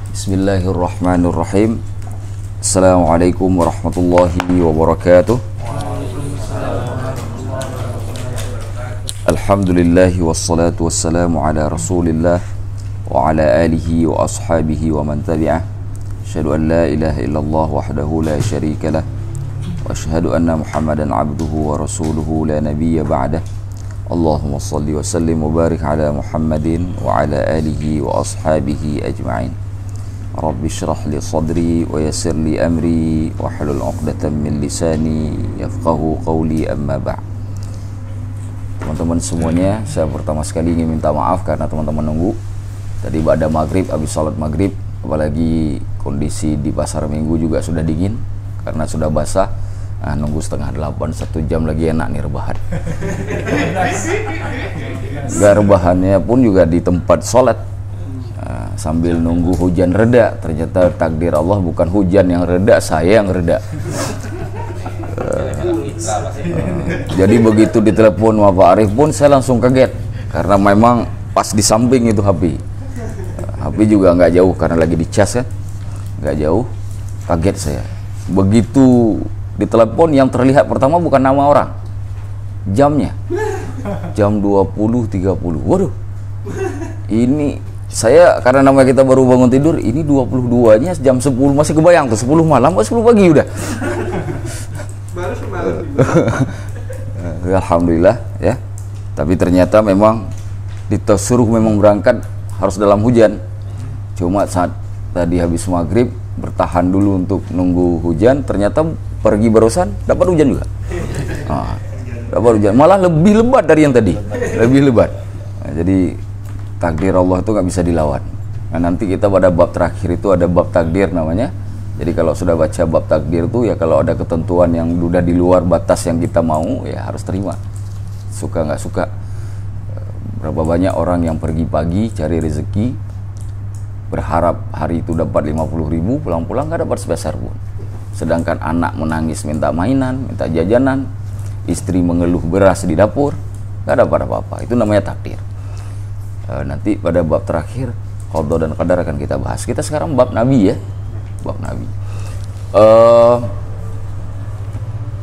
Bismillahirrahmanirrahim. Assalamualaikum warahmatullahi wabarakatuh. Alhamdulillahi wassalatu wassalamu ala rasulillah wa ala alihi wa ashabihi wa man tabi'ah. Asyhadu an la ilaha illallah wahdahu la syarika lah wa asyhadu anna Muhammadan abduhu wa rasuluhu la nabiyya ba'dah. Allahumma salli wa sallim wa barik ala Muhammadin wa ala alihi wa ashabihi ajma'in. Rabbi syrah li sadri wa yassir li amri wa hlul 'uqdatam min lisani yafqahu qawli, amma ba'd. Teman-teman semuanya, saya pertama sekali ingin minta maaf karena teman-teman nunggu. Tadi pada maghrib, habis sholat maghrib, apalagi kondisi di pasar Minggu juga sudah dingin karena sudah basah. Nah, nunggu setengah 8, 1 jam lagi enak nih rebahan. Gak rebahannya pun juga di tempat sholat. Nah, sambil nunggu hujan reda. Ternyata takdir Allah bukan hujan yang reda, saya yang reda. Jadi begitu ditelepon sama Pak Arif pun saya langsung kaget. Karena memang pas di samping itu HP. HP juga nggak jauh karena lagi dicas kan. Nggak jauh, kaget saya. Begitu ditelepon yang terlihat pertama bukan nama orang, jamnya, jam 20.30. Waduh, ini saya karena namanya kita baru bangun tidur, ini 22-nya jam 10, masih kebayang tuh 10 malam, 10 pagi udah. Baru semalam. Alhamdulillah ya. Tapi ternyata memang disuruh memang berangkat harus dalam hujan. Cuma saat tadi habis maghrib bertahan dulu untuk nunggu hujan, ternyata pergi barusan dapat hujan juga. Nah, dapat hujan, malah lebih lebat dari yang tadi, lebih lebat. Nah, jadi takdir Allah itu nggak bisa dilawan. Nah, nanti kita pada bab terakhir itu ada bab takdir namanya. Jadi kalau sudah baca bab takdir itu ya kalau ada ketentuan yang sudah di luar batas yang kita mau ya harus terima. Suka nggak suka. Berapa banyak orang yang pergi pagi cari rezeki, berharap hari itu dapat 50.000, pulang-pulang nggak dapat sepeser pun. Sedangkan anak menangis minta mainan, minta jajanan, istri mengeluh beras di dapur, nggak dapat apa-apa. Itu namanya takdir. Nanti pada bab terakhir qada dan qadar akan kita bahas. Kita sekarang bab Nabi ya, bab Nabi.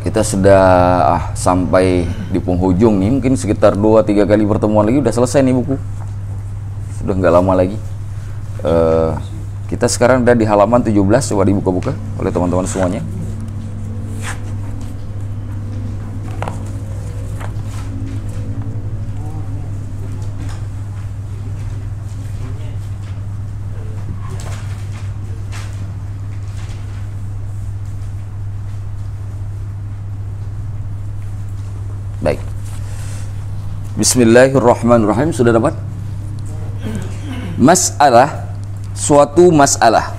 Kita sudah sampai di penghujung nih, mungkin sekitar 2-3 kali pertemuan lagi udah selesai nih buku. Sudah nggak lama lagi. Kita sekarang udah di halaman 17, coba dibuka-buka oleh teman-teman semuanya. Baik. Bismillahirrahmanirrahim. Sudah dapat? Masalah, suatu masalah.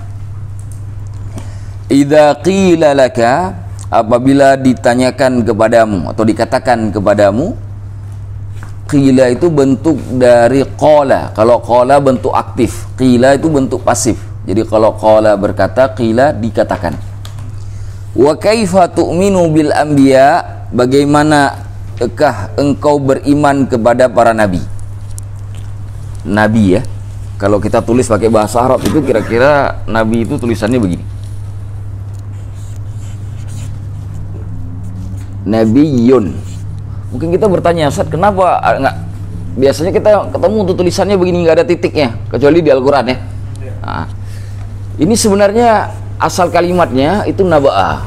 Idza qila laka, apabila ditanyakan kepadamu atau dikatakan kepadamu. Qila itu bentuk dari qala. Kalau qala bentuk aktif, qila itu bentuk pasif. Jadi kalau qala berkata, qila dikatakan. Wa kaifa tu'minu bil anbiya, bagaimanakah engkau beriman kepada para nabi? Nabi ya. Kalau kita tulis pakai bahasa Arab itu kira-kira Nabi itu tulisannya begini. Nabiyun. Mungkin kita bertanya, Ustaz, kenapa enggak? Biasanya kita ketemu tuh tulisannya begini, nggak ada titiknya, kecuali di Al-Quran ya. Nah, ini sebenarnya asal kalimatnya itu naba'a.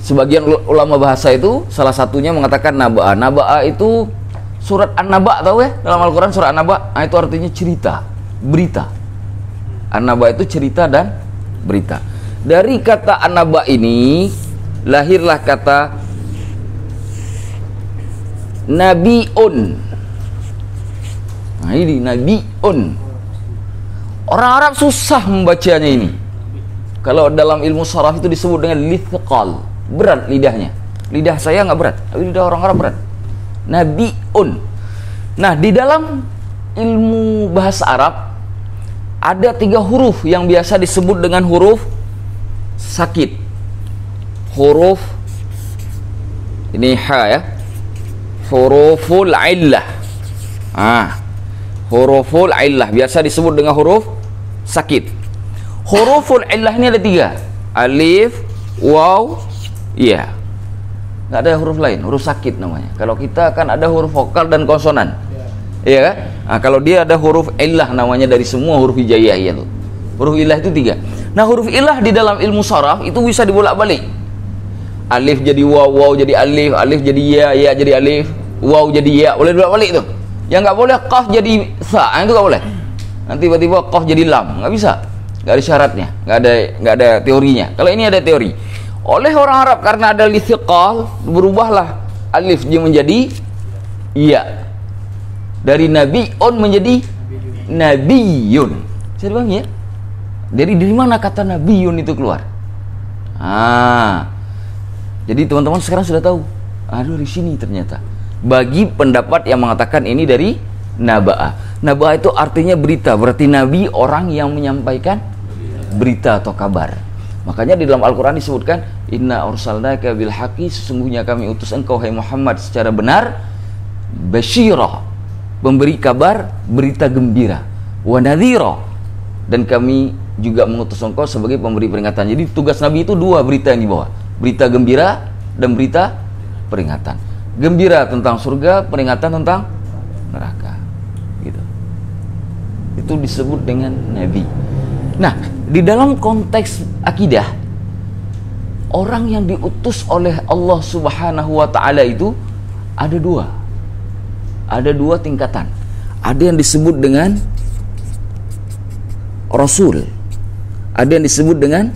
Sebagian ulama bahasa itu salah satunya mengatakan naba'a. Naba'a itu surat An-Naba, tahu ya? Dalam Al-Quran surat An-Naba, nah itu artinya cerita, berita. An-Naba itu cerita dan berita. Dari kata An-Naba ini lahirlah kata Nabiun. Nah ini Nabiun. Orang Arab susah membacanya ini. Kalau dalam ilmu sharaf itu disebut dengan lithqal, berat lidahnya. Lidah saya nggak berat, tapi lidah orang Arab berat. Nabiun. Nah, di dalam ilmu bahasa Arab ada 3 huruf yang biasa disebut dengan huruf sakit. Huruf ini ha ya. Huruful illah. Huruful illah biasa disebut dengan huruf sakit. Huruful illah ini ada 3. Alif, waw, ya. Nggak ada huruf lain, huruf sakit namanya. Kalau kita kan ada huruf vokal dan konsonan. Iya kan? Nah, kalau dia ada huruf illah namanya dari semua huruf hijaiyah itu. Huruf illah itu 3. Nah, huruf illah di dalam ilmu sharaf itu bisa dibolak-balik. Alif jadi waw, waw jadi alif, alif jadi ya, ya jadi alif, waw jadi ya. Boleh bolak-balik itu. Yang nggak boleh qaf jadi sa, itu nggak boleh. Nanti tiba-tiba qaf jadi lam, nggak bisa. Nggak ada syaratnya, nggak ada teorinya. Kalau ini ada teori. Oleh orang Arab karena ada lithiqal, berubahlah alif dia menjadi ya. Dari nabiun menjadi nabiyun. Bisa dipahami ya? Dari mana kata nabiyun itu keluar? Jadi teman-teman sekarang sudah tahu. Dari sini ternyata. Bagi pendapat yang mengatakan ini dari naba'ah. Naba'ah itu artinya berita. Berarti nabi orang yang menyampaikan berita atau kabar. Makanya di dalam Al-Quran disebutkan, Inna arsalnaka bil haqqi, sesungguhnya kami utus engkau hai Muhammad secara benar, basyirah, memberi kabar, berita gembira, wa nadhira, dan kami juga mengutus engkau sebagai pemberi peringatan. Jadi tugas Nabi itu 2 berita yang dibawa, berita gembira dan berita peringatan. Gembira tentang surga, peringatan tentang neraka, gitu. Itu disebut dengan Nabi. Nah, di dalam konteks akidah, orang yang diutus oleh Allah Subhanahu wa Ta'ala itu ada 2. Ada 2 tingkatan. Ada yang disebut dengan Rasul, ada yang disebut dengan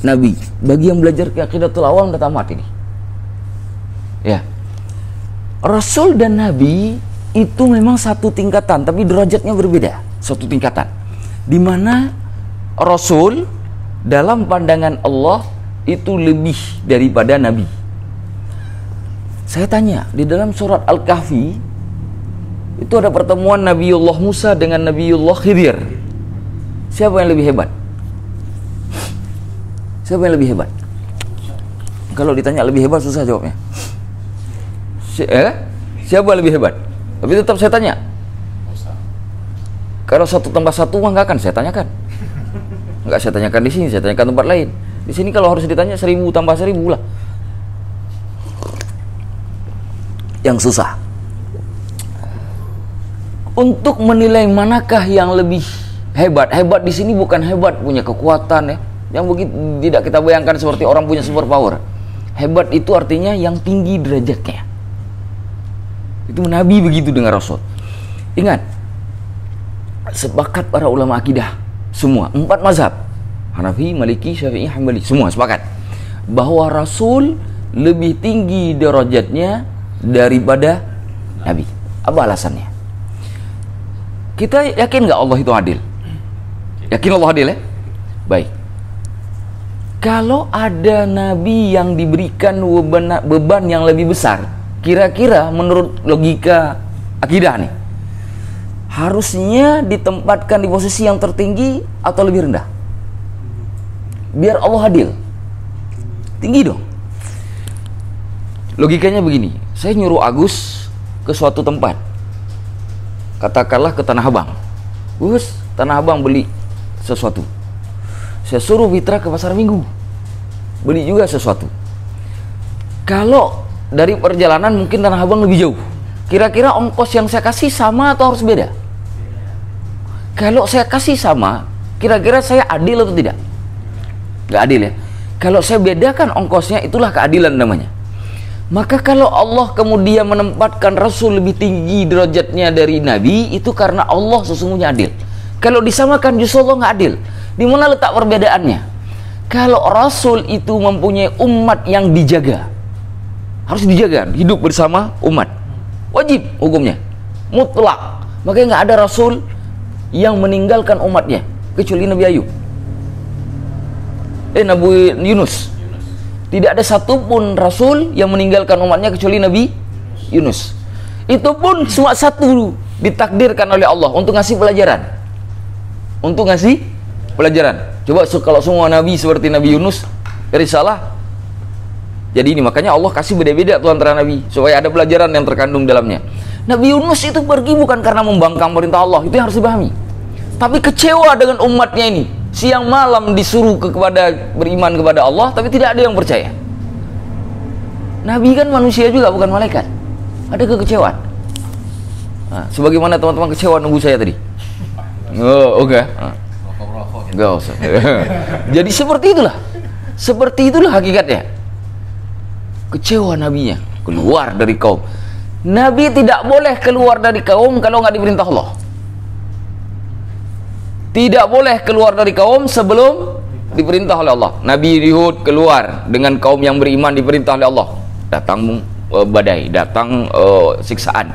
Nabi. Bagi yang belajar Aqidatul Awam udah tamat ini. Ya. Rasul dan Nabi itu memang satu tingkatan, tapi derajatnya berbeda. Satu tingkatan. Di mana Rasul dalam pandangan Allah itu lebih daripada Nabi. Saya tanya, di dalam surat Al-Kahfi itu ada pertemuan Nabiullah Musa dengan Nabiullah Khidir. Siapa yang lebih hebat? Siapa yang lebih hebat? Kalau ditanya lebih hebat susah jawabnya. Siapa yang lebih hebat? Tapi tetap saya tanya. Kalau 1 tambah 1 mah nggak akan saya tanyakan. Nggak saya tanyakan di sini, saya tanyakan tempat lain. Di sini kalau harus ditanya 1000 tambah 1000 lah. Yang susah. Untuk menilai manakah yang lebih hebat. Hebat di sini bukan hebat punya kekuatan ya. Yang begitu tidak kita bayangkan seperti orang punya super power. Hebat itu artinya yang tinggi derajatnya. Itu Nabi begitu dengan Rasul. Ingat, sepakat para ulama akidah semua 4 mazhab, Hanafi, Maliki, Syafi'i, Hambali, semua sepakat bahwa Rasul lebih tinggi derajatnya daripada Nabi. Apa alasannya? Kita yakin nggak Allah itu adil? Yakin Allah adil ya? Baik. Kalau ada Nabi yang diberikan beban yang lebih besar, kira-kira menurut logika akidah nih, harusnya ditempatkan di posisi yang tertinggi atau lebih rendah? Biar Allah adil. Tinggi dong. Logikanya begini, saya nyuruh Agus ke suatu tempat, katakanlah ke Tanah Abang. Gus, Tanah Abang beli sesuatu. Saya suruh Fitra ke Pasar Minggu, beli juga sesuatu. Kalau dari perjalanan mungkin Tanah Abang lebih jauh, kira-kira ongkos yang saya kasih sama atau harus beda? Kalau saya kasih sama, kira-kira saya adil atau tidak? Gak adil ya. Kalau saya bedakan ongkosnya, itulah keadilan namanya. Maka kalau Allah kemudian menempatkan Rasul lebih tinggi derajatnya dari Nabi, itu karena Allah sesungguhnya adil. Kalau disamakan justru Allah nggak adil. Di mana letak perbedaannya? Kalau Rasul itu mempunyai umat yang dijaga, harus dijaga, hidup bersama umat, wajib hukumnya, mutlak. Makanya nggak ada Rasul yang meninggalkan umatnya kecuali Nabi Ayub, Nabi Yunus. Tidak ada satupun Rasul yang meninggalkan umatnya kecuali Nabi Yunus. Itu pun cuma satu ditakdirkan oleh Allah untuk ngasih pelajaran. Untuk ngasih pelajaran. Coba kalau semua Nabi seperti Nabi Yunus, risalah. Jadi ini makanya Allah kasih beda-beda tuh antara Nabi, supaya ada pelajaran yang terkandung dalamnya. Nabi Yunus itu pergi bukan karena membangkang perintah Allah, itu yang harus dipahami. tapi kecewa dengan umatnya ini. Siang malam disuruh kepada beriman kepada Allah, tapi tidak ada yang percaya. Nabi kan manusia juga, bukan malaikat. Ada kekecewaan. Nah, sebagaimana teman-teman kecewa nunggu saya tadi. Oh, oke. Enggak usah. Jadi seperti itulah hakikatnya. Kecewa nabinya, keluar dari kaum. Nabi tidak boleh keluar dari kaum kalau nggak diperintah Allah. Tidak boleh keluar dari kaum sebelum diperintah oleh Allah. Nabi Hud keluar dengan kaum yang beriman, diperintah oleh Allah. Datang badai, datang siksaan.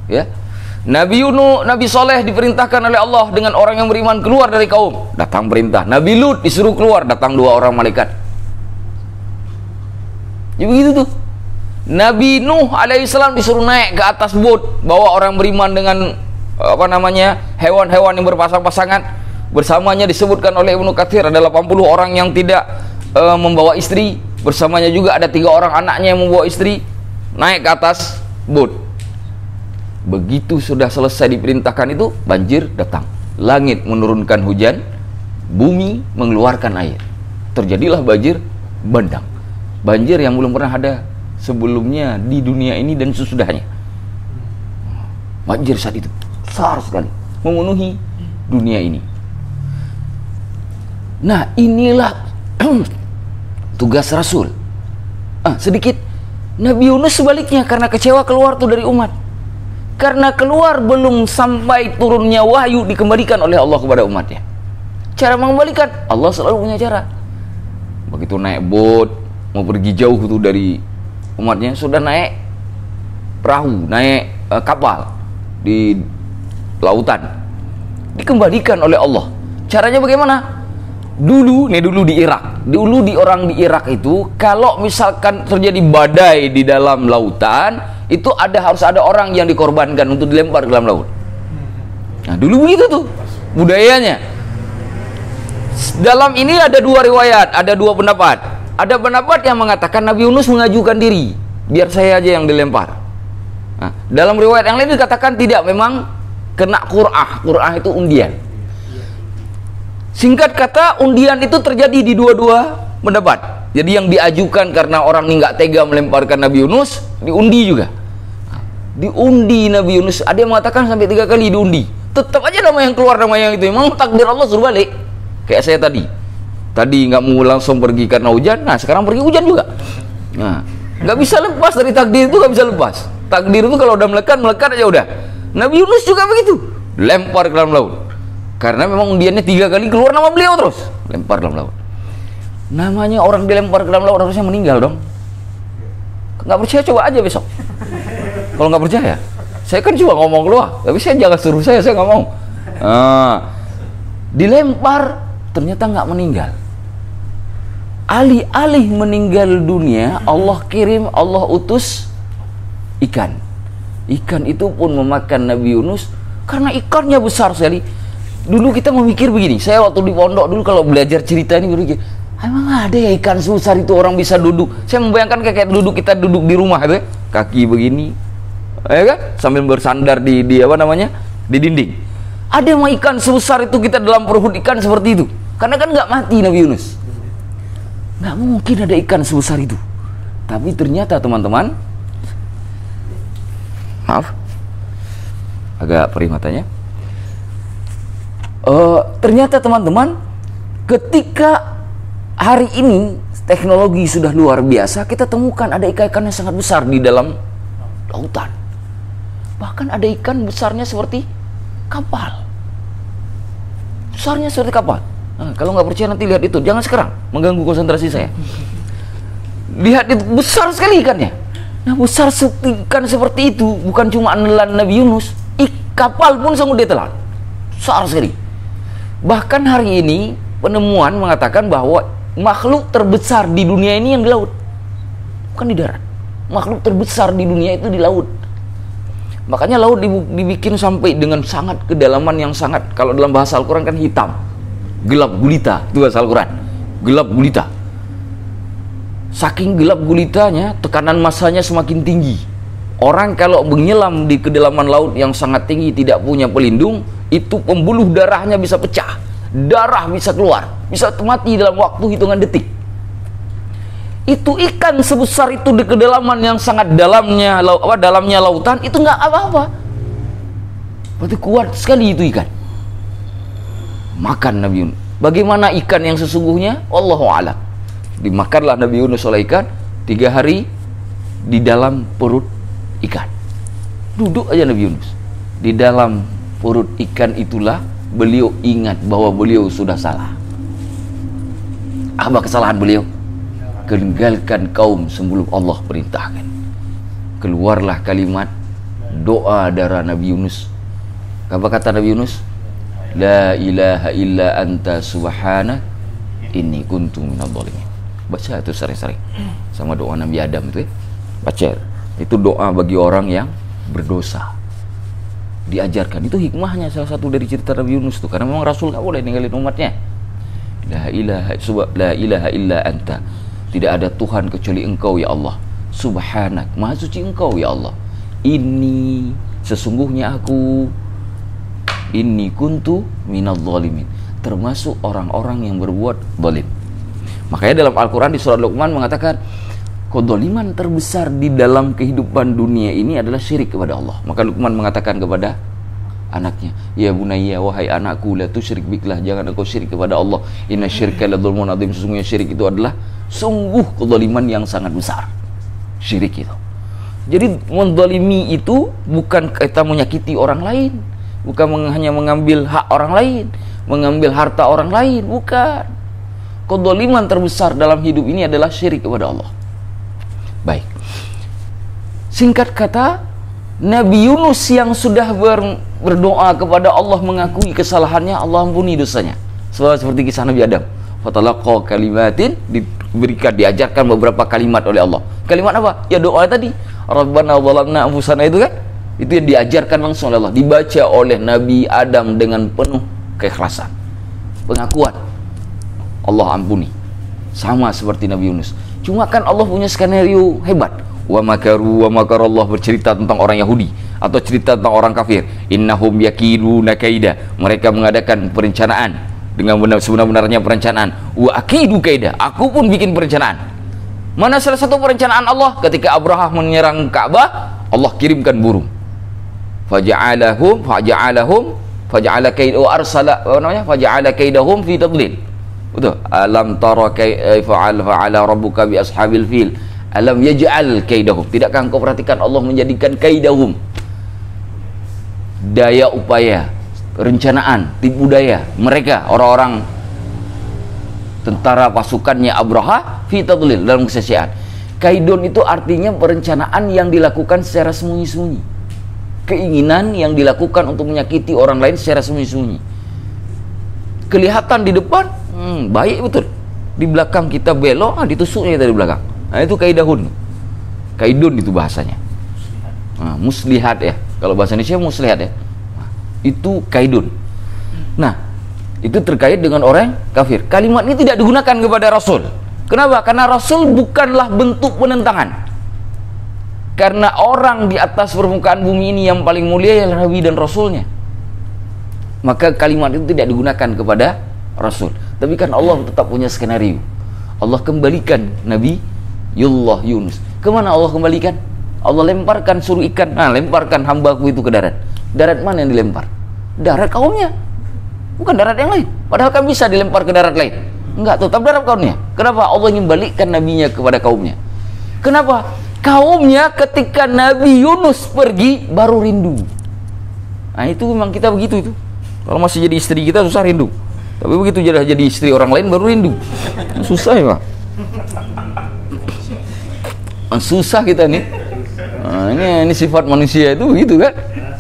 Ya. Nabi Yunus, Nabi Soleh diperintahkan oleh Allah dengan orang yang beriman keluar dari kaum, datang perintah. Nabi Lut disuruh keluar, datang 2 orang malaikat. Ya begitu tuh. Nabi Nuh alaihissalam disuruh naik ke atas bot, bawa orang beriman dengan hewan-hewan yang berpasang-pasangan. Bersamanya disebutkan oleh Ibnu Katsir ada 80 orang yang tidak membawa istri. Bersamanya juga ada 3 orang anaknya yang membawa istri. Naik ke atas bot. Begitu sudah selesai diperintahkan itu, banjir datang. Langit menurunkan hujan, bumi mengeluarkan air. Terjadilah banjir bandang. Banjir yang belum pernah ada sebelumnya di dunia ini dan sesudahnya. Banjir saat itu besar sekali, memenuhi dunia ini. Nah, inilah tugas Rasul. Sedikit Nabi Yunus sebaliknya, karena kecewa keluar tuh dari umat. Karena keluar belum sampai turunnya wahyu, dikembalikan oleh Allah kepada umatnya. Cara mengembalikan, Allah selalu punya cara. Begitu naik bot, mau pergi jauh tuh dari umatnya, sudah naik perahu, naik kapal di lautan, dikembalikan oleh Allah. Caranya bagaimana? Dulu di Irak, di orang di Irak itu, kalau misalkan terjadi badai di dalam lautan, itu harus ada orang yang dikorbankan untuk dilempar ke dalam laut. Nah, dulu begitu tuh budayanya. Dalam ini ada 2 riwayat, ada 2 pendapat. Ada pendapat yang mengatakan Nabi Yunus mengajukan diri, biar saya aja yang dilempar. Nah, dalam riwayat yang lain dikatakan tidak, memang kena qur'ah. Qur'ah itu undian. Singkat kata, undian itu terjadi di dua-dua pendapat. Jadi yang diajukan karena orang ini nggak tega melemparkan Nabi Yunus, diundi juga. Diundi Nabi Yunus, ada yang mengatakan sampai 3 kali diundi. Tetap aja nama yang keluar, nama yang itu. Memang takdir Allah suruh balik. Kayak saya tadi nggak mau langsung pergi karena hujan, nah sekarang pergi hujan juga. Nah, nggak bisa lepas dari takdir itu, nggak bisa lepas. Takdir itu kalau udah melekat aja udah. Nabi Yunus juga begitu, lempar ke dalam laut. Karena memang undiannya 3 kali keluar nama beliau terus, lempar ke dalam laut. Namanya orang dilempar ke dalam laut harusnya meninggal dong. Nggak percaya coba aja besok. Kalau nggak percaya, saya kan cuma ngomong keluar, tapi saya jangan suruh saya nggak mau. Dilempar, ternyata nggak meninggal. Alih-alih meninggal dunia, Allah kirim, Allah utus ikan. Ikan itu pun memakan Nabi Yunus karena ikannya besar sekali. Dulu kita memikir begini, saya waktu di pondok dulu kalau belajar cerita ini berpikir, emang ada ya ikan sebesar itu orang bisa duduk? Saya membayangkan kayak kita duduk di rumah itu, kaki begini, ya kan, sambil bersandar di dinding. Ada yang ikan sebesar itu kita dalam perut ikan seperti itu, karena kan nggak mati Nabi Yunus. Nggak mungkin ada ikan sebesar itu. Tapi ternyata teman-teman, maaf, agak perih matanya. Ternyata teman-teman, ketika hari ini teknologi sudah luar biasa, kita temukan ada ikan-ikan yang sangat besar di dalam lautan. Bahkan ada ikan besarnya seperti kapal. Besarnya seperti kapal. Nah, kalau nggak percaya nanti lihat itu, jangan sekarang mengganggu konsentrasi saya. Lihat itu, besar sekali ikannya. Nah, besar ikan seperti itu bukan cuma menelan Nabi Yunus, kapal pun sanggup dia telan. Besar sekali. Bahkan hari ini penemuan mengatakan bahwa makhluk terbesar di dunia ini yang di laut, bukan di darat. Makhluk terbesar di dunia itu di laut. Makanya laut dibikin sampai dengan sangat kedalaman yang sangat, kalau dalam bahasa Al-Quran kan hitam, gelap gulita, itu bahasa Al-Quran, gelap gulita. Saking gelap gulitanya, tekanan massanya semakin tinggi. Orang kalau menyelam di kedalaman laut yang sangat tinggi tidak punya pelindung, itu pembuluh darahnya bisa pecah, darah bisa keluar, bisa mati dalam waktu hitungan detik. Itu ikan sebesar itu di kedalaman yang sangat dalamnya lautan, itu nggak apa-apa. Berarti kuat sekali itu ikan. Makan Nabi Yunus. Bagaimana ikan yang sesungguhnya? Wallahu a'lam. Dimakanlah Nabi Yunus oleh ikan 3 hari di dalam perut ikan. Duduk aja Nabi Yunus di dalam perut ikan, itulah beliau ingat bahwa beliau sudah salah. Apa kesalahan beliau? Meninggalkan kaum sebelum Allah perintahkan. Keluarlah kalimat doa darah Nabi Yunus. Apa kata Nabi Yunus? La ilaha illa anta subhanak inni kuntu minadh dhalimin. Baca itu sering-sering sama doa Nabi Adam itu ya. Baca. Itu doa bagi orang yang berdosa. Diajarkan. Itu hikmahnya salah satu dari cerita Nabi Yunus itu. Karena memang Rasul nggak boleh ninggalin umatnya. La ilaha illa anta. Tidak ada Tuhan kecuali Engkau ya Allah. Subhanak. Maha suci Engkau ya Allah. Ini sesungguhnya aku. Inni kuntu minadh dhalimin. Termasuk orang-orang yang berbuat zalim. Makanya dalam Al-Quran di surat Luqman mengatakan kezaliman terbesar di dalam kehidupan dunia ini adalah syirik kepada Allah. Maka Luqman mengatakan kepada anaknya, ya bunayya, wahai anakku, la tusyrik billah, jangan engkau syirik kepada Allah. Inna syirka la dzulmun adzim. Sesungguhnya syirik itu adalah sungguh kezaliman yang sangat besar. Syirik itu. Jadi menzalimi itu bukan kita menyakiti orang lain, bukan hanya mengambil hak orang lain, mengambil harta orang lain, bukan. Kezaliman terbesar dalam hidup ini adalah syirik kepada Allah. Baik. Singkat kata, Nabi Yunus yang sudah berdoa kepada Allah mengakui kesalahannya, Allah ampuni dosanya. Seperti kisah Nabi Adam. Fatalaqa kalimatin, diberikan, diajarkan beberapa kalimat oleh Allah. Kalimat apa? Ya doa tadi. Rabbana zalamna anfusana itu kan? Itu yang diajarkan langsung oleh Allah, dibaca oleh Nabi Adam dengan penuh keikhlasan, pengakuan, Allah ampuni, sama seperti Nabi Yunus. Cuma kan Allah punya skenario hebat. Wa makaru wa makarallah, bercerita tentang orang Yahudi atau cerita tentang orang kafir. Innahum yakiduna kaida, mereka mengadakan perencanaan dengan sebenar-benarnya perencanaan. Wa akidu kaida, aku pun bikin perencanaan. Mana salah satu perencanaan Allah? Ketika Abraha menyerang Ka'bah, Allah kirimkan burung. Faja'ala kaidahum fi tadlil. Betul. Alam tara kaifa fa'ala rabbuka bi ashabil fil. Alam yaj'al kaidahum. Tidakkah engkau perhatikan Allah menjadikan kaidahum, daya upaya, rencanaan, tipu daya mereka, orang-orang tentara pasukannya Abraha, fi tadlil, dalam kesia-siaan. Kaidon itu artinya perencanaan yang dilakukan secara sembunyi-sembunyi, keinginan yang dilakukan untuk menyakiti orang lain secara sembunyi-sembunyi. Kelihatan di depan, baik betul, di belakang kita belok, ditusuknya kita di belakang. Nah itu kaidahun, kaidun itu bahasanya. Muslihat ya, kalau bahasa Indonesia muslihat ya. Itu kaidun. Nah, itu terkait dengan orang kafir. Kalimat ini tidak digunakan kepada Rasul. Kenapa? Karena Rasul bukanlah bentuk penentangan. Karena orang di atas permukaan bumi ini yang paling mulia ialah Nabi dan Rasulnya. Maka kalimat itu tidak digunakan kepada Rasul. Tapi kan Allah tetap punya skenario. Allah kembalikan Nabi Yunus. Kemana Allah kembalikan? Allah lemparkan, suruh ikan. Nah, lemparkan hambaku itu ke darat. Darat mana yang dilempar? Darat kaumnya, bukan darat yang lain. Padahal kan bisa dilempar ke darat lain. Enggak, tetap darat kaumnya. Kenapa? Allah ingin balikkan nabinya kepada kaumnya. Kenapa? Kaumnya ketika Nabi Yunus pergi baru rindu. Nah itu memang kita begitu itu. Kalau masih jadi istri kita susah rindu. Tapi begitu jadi istri orang lain baru rindu. Susah ya Pak. Susah kita nih. Nah, ini sifat manusia itu begitu kan.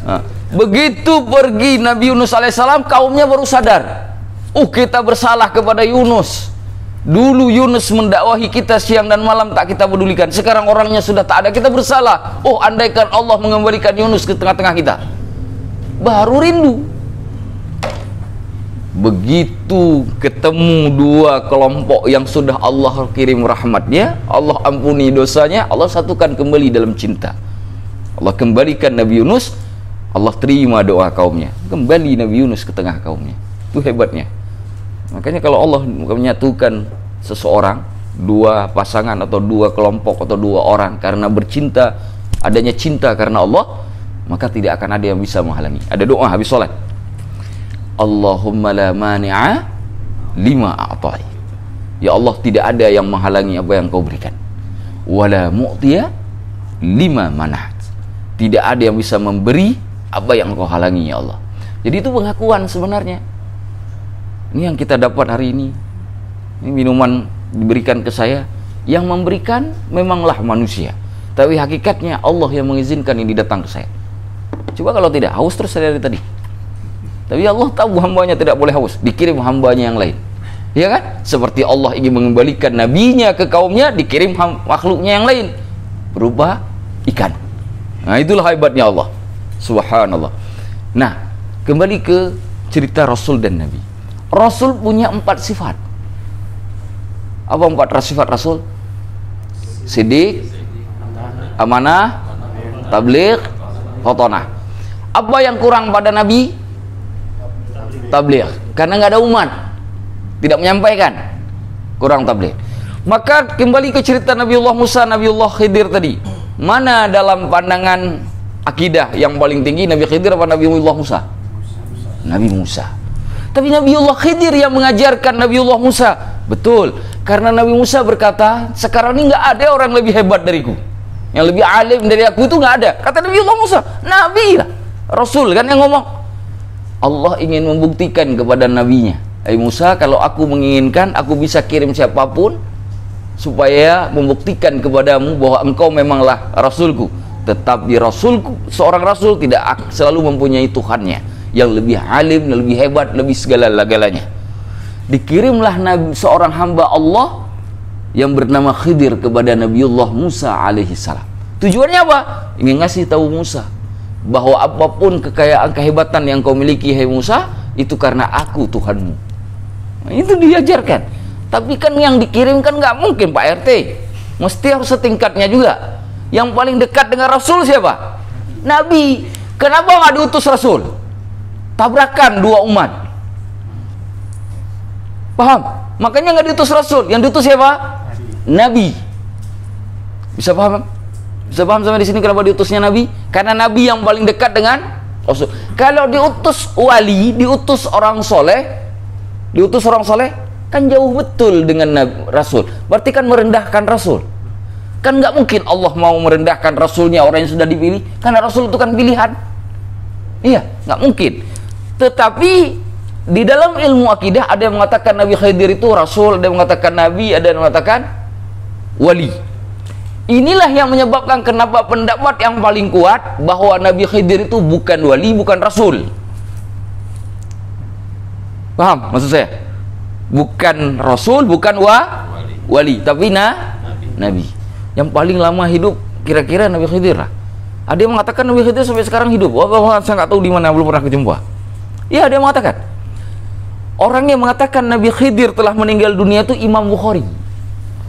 Nah, begitu pergi Nabi Yunus alaihissalam, kaumnya baru sadar. Kita bersalah kepada Yunus. Dulu Yunus mendakwahi kita siang dan malam, tak kita pedulikan. Sekarang orangnya sudah tak ada, kita bersalah. Andaikan Allah mengembalikan Yunus ke tengah-tengah kita. Baru rindu. Begitu ketemu dua kelompok yang sudah Allah kirim rahmatnya, Allah ampuni dosanya, Allah satukan kembali dalam cinta. Allah kembalikan Nabi Yunus, Allah terima doa kaumnya, kembali Nabi Yunus ke tengah kaumnya. Itu hebatnya. Makanya kalau Allah menyatukan seseorang, dua pasangan atau dua kelompok atau dua orang karena bercinta, adanya cinta karena Allah, maka tidak akan ada yang bisa menghalangi. Ada doa habis sholat, Allahumma la mani'a lima a'tai. Ya Allah, tidak ada yang menghalangi apa yang kau berikan. Wala mu'tiya lima mana'at. Tidak ada yang bisa memberi apa yang kau halangi, ya Allah. Jadi itu pengakuan sebenarnya. Ini yang kita dapat hari ini. Ini minuman diberikan ke saya. Yang memberikan memanglah manusia, tapi hakikatnya Allah yang mengizinkan ini datang ke saya. Coba kalau tidak, haus terus dari tadi. Tapi Allah tahu hambanya tidak boleh haus, dikirim hambanya yang lain. Ya kan? Seperti Allah ingin mengembalikan nabinya ke kaumnya, dikirim makhluknya yang lain berupa ikan. Nah, itulah hebatnya Allah. Subhanallah. Nah, kembali ke cerita Rasul dan Nabi. Rasul punya 4 sifat. Apa 4 sifat Rasul? Sidik, amanah, tabligh, khotonah. Apa yang kurang pada Nabi? Tabligh. Karena nggak ada umat, tidak menyampaikan, kurang tabligh. Maka kembali ke cerita Nabiullah Musa, Nabiullah Khidir tadi. Mana dalam pandangan akidah yang paling tinggi, Nabi Khidir apa Nabiullah Musa? Nabi Musa. Tapi Nabiullah Khidir yang mengajarkan Nabiullah Musa. Betul, karena Nabi Musa berkata, sekarang ini nggak ada orang lebih hebat dariku, yang lebih alim dari aku itu nggak ada. Kata Nabiullah Musa, Nabi lah, Rasul kan yang ngomong. Allah ingin membuktikan kepada nabinya, hai Musa, kalau aku menginginkan, aku bisa kirim siapapun supaya membuktikan kepadamu bahwa engkau memanglah Rasulku. Tetapi Rasulku, seorang Rasul tidak selalu mempunyai Tuhannya yang lebih alim, lebih hebat, lebih segala-galanya. Dikirimlah seorang hamba Allah yang bernama Khidir kepada Nabiullah Musa alaihissalam. Tujuannya apa? Ingin ngasih tahu Musa bahwa apapun kekayaan, kehebatan yang kau miliki, hai Musa, itu karena aku Tuhanmu. Nah, itu diajarkan. Tapi kan yang dikirimkan nggak mungkin Pak RT, mesti harus setingkatnya juga. Yang paling dekat dengan Rasul siapa? Nabi. Kenapa nggak diutus Rasul? Tabrakan dua umat. Paham? Makanya nggak diutus Rasul. Yang diutus siapa? Nabi. Bisa paham? Bisa paham sampai di sini kenapa diutusnya Nabi? Karena Nabi yang paling dekat dengan Rasul. Kalau diutus wali, diutus orang soleh, kan jauh betul dengan Rasul. Berarti kan merendahkan Rasul. Kan nggak mungkin Allah mau merendahkan Rasulnya, orang yang sudah dipilih. Karena Rasul itu kan pilihan. Iya, nggak mungkin. Tetapi di dalam ilmu akidah ada yang mengatakan Nabi Khidir itu Rasul, ada yang mengatakan Nabi, ada yang mengatakan wali. Inilah yang menyebabkan kenapa pendapat yang paling kuat bahwa Nabi Khidir itu bukan wali, bukan Rasul. Paham maksud saya? Bukan Rasul, bukan wali, tapi Nabi. Yang paling lama hidup kira-kira Nabi Khidir lah. Ada yang mengatakan Nabi Khidir sampai sekarang hidup. Wah, saya nggak tahu di mana, belum pernah kejumpa. Iya, ada yang mengatakan. Orang yang mengatakan Nabi Khidir telah meninggal dunia itu Imam Bukhari,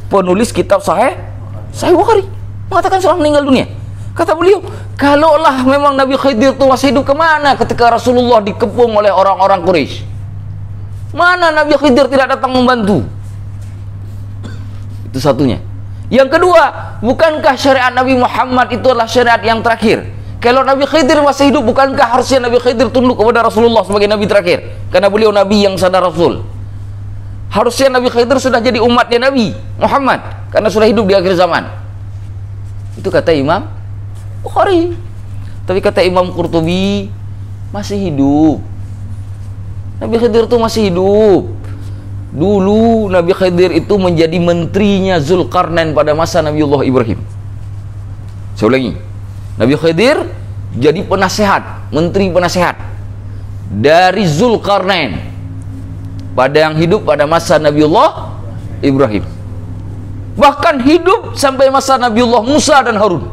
penulis kitab Sahih Bukhari, mengatakan setelah meninggal dunia. Kata beliau, kalaulah memang Nabi Khidir itu masih hidup, kemana ketika Rasulullah dikepung oleh orang-orang Quraisy? Mana Nabi Khidir tidak datang membantu? Itu satunya. Yang kedua, bukankah syariat Nabi Muhammad itu adalah syariat yang terakhir? Kalau Nabi Khidir masih hidup, bukankah harusnya Nabi Khidir tunduk kepada Rasulullah sebagai Nabi terakhir? Karena beliau Nabi yang sadar Rasul. Harusnya Nabi Khidir sudah jadi umatnya Nabi Muhammad, karena sudah hidup di akhir zaman. Itu kata Imam Bukhari. Tapi kata Imam Qurtubi, masih hidup. Nabi Khidir itu masih hidup. Dulu Nabi Khidir itu menjadi menterinya Zulkarnain pada masa Nabiullah Ibrahim. Saya ulangi, Nabi Khidir jadi penasehat, menteri penasehat dari Zulkarnain pada yang hidup pada masa Nabiullah Ibrahim. Bahkan hidup sampai masa Nabiullah Musa dan Harun.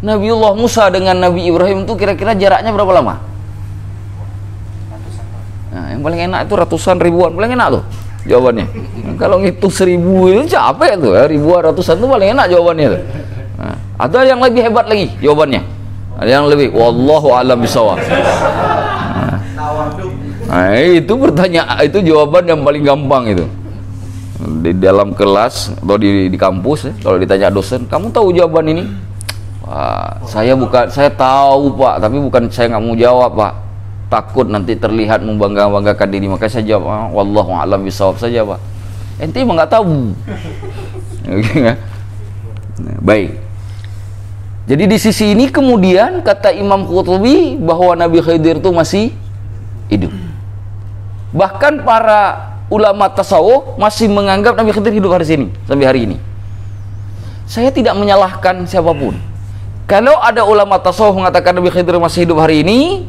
Nabiullah Musa dengan Nabi Ibrahim itu kira-kira jaraknya berapa lama? Nah, yang paling enak itu ratusan ribuan, paling enak tuh jawabannya. Kalau ngitung 1000 itu capek tuh ya, ribuan ratusan itu paling enak jawabannya tuh. Nah, ada yang lebih hebat lagi jawabannya. Ada yang lebih, wallahu a'lam bishawab. Nah, itu pertanyaan, itu jawaban yang paling gampang itu. Di dalam kelas atau di kampus ya, kalau ditanya dosen, kamu tahu jawaban ini? Wah, saya tahu Pak, tapi bukan saya nggak mau jawab Pak. Takut nanti terlihat membanggakan diri, makanya saya jawab wallahu a'lam bishawab saja Pak. Ente emang nggak tahu. Oke, nah, baik. Jadi di sisi ini kemudian kata Imam Qurtubi bahwa Nabi Khidir itu masih hidup. Bahkan para ulama tasawuf masih menganggap Nabi Khidir hidup sampai hari ini. Saya tidak menyalahkan siapapun. Kalau ada ulama tasawuf mengatakan Nabi Khidir masih hidup hari ini,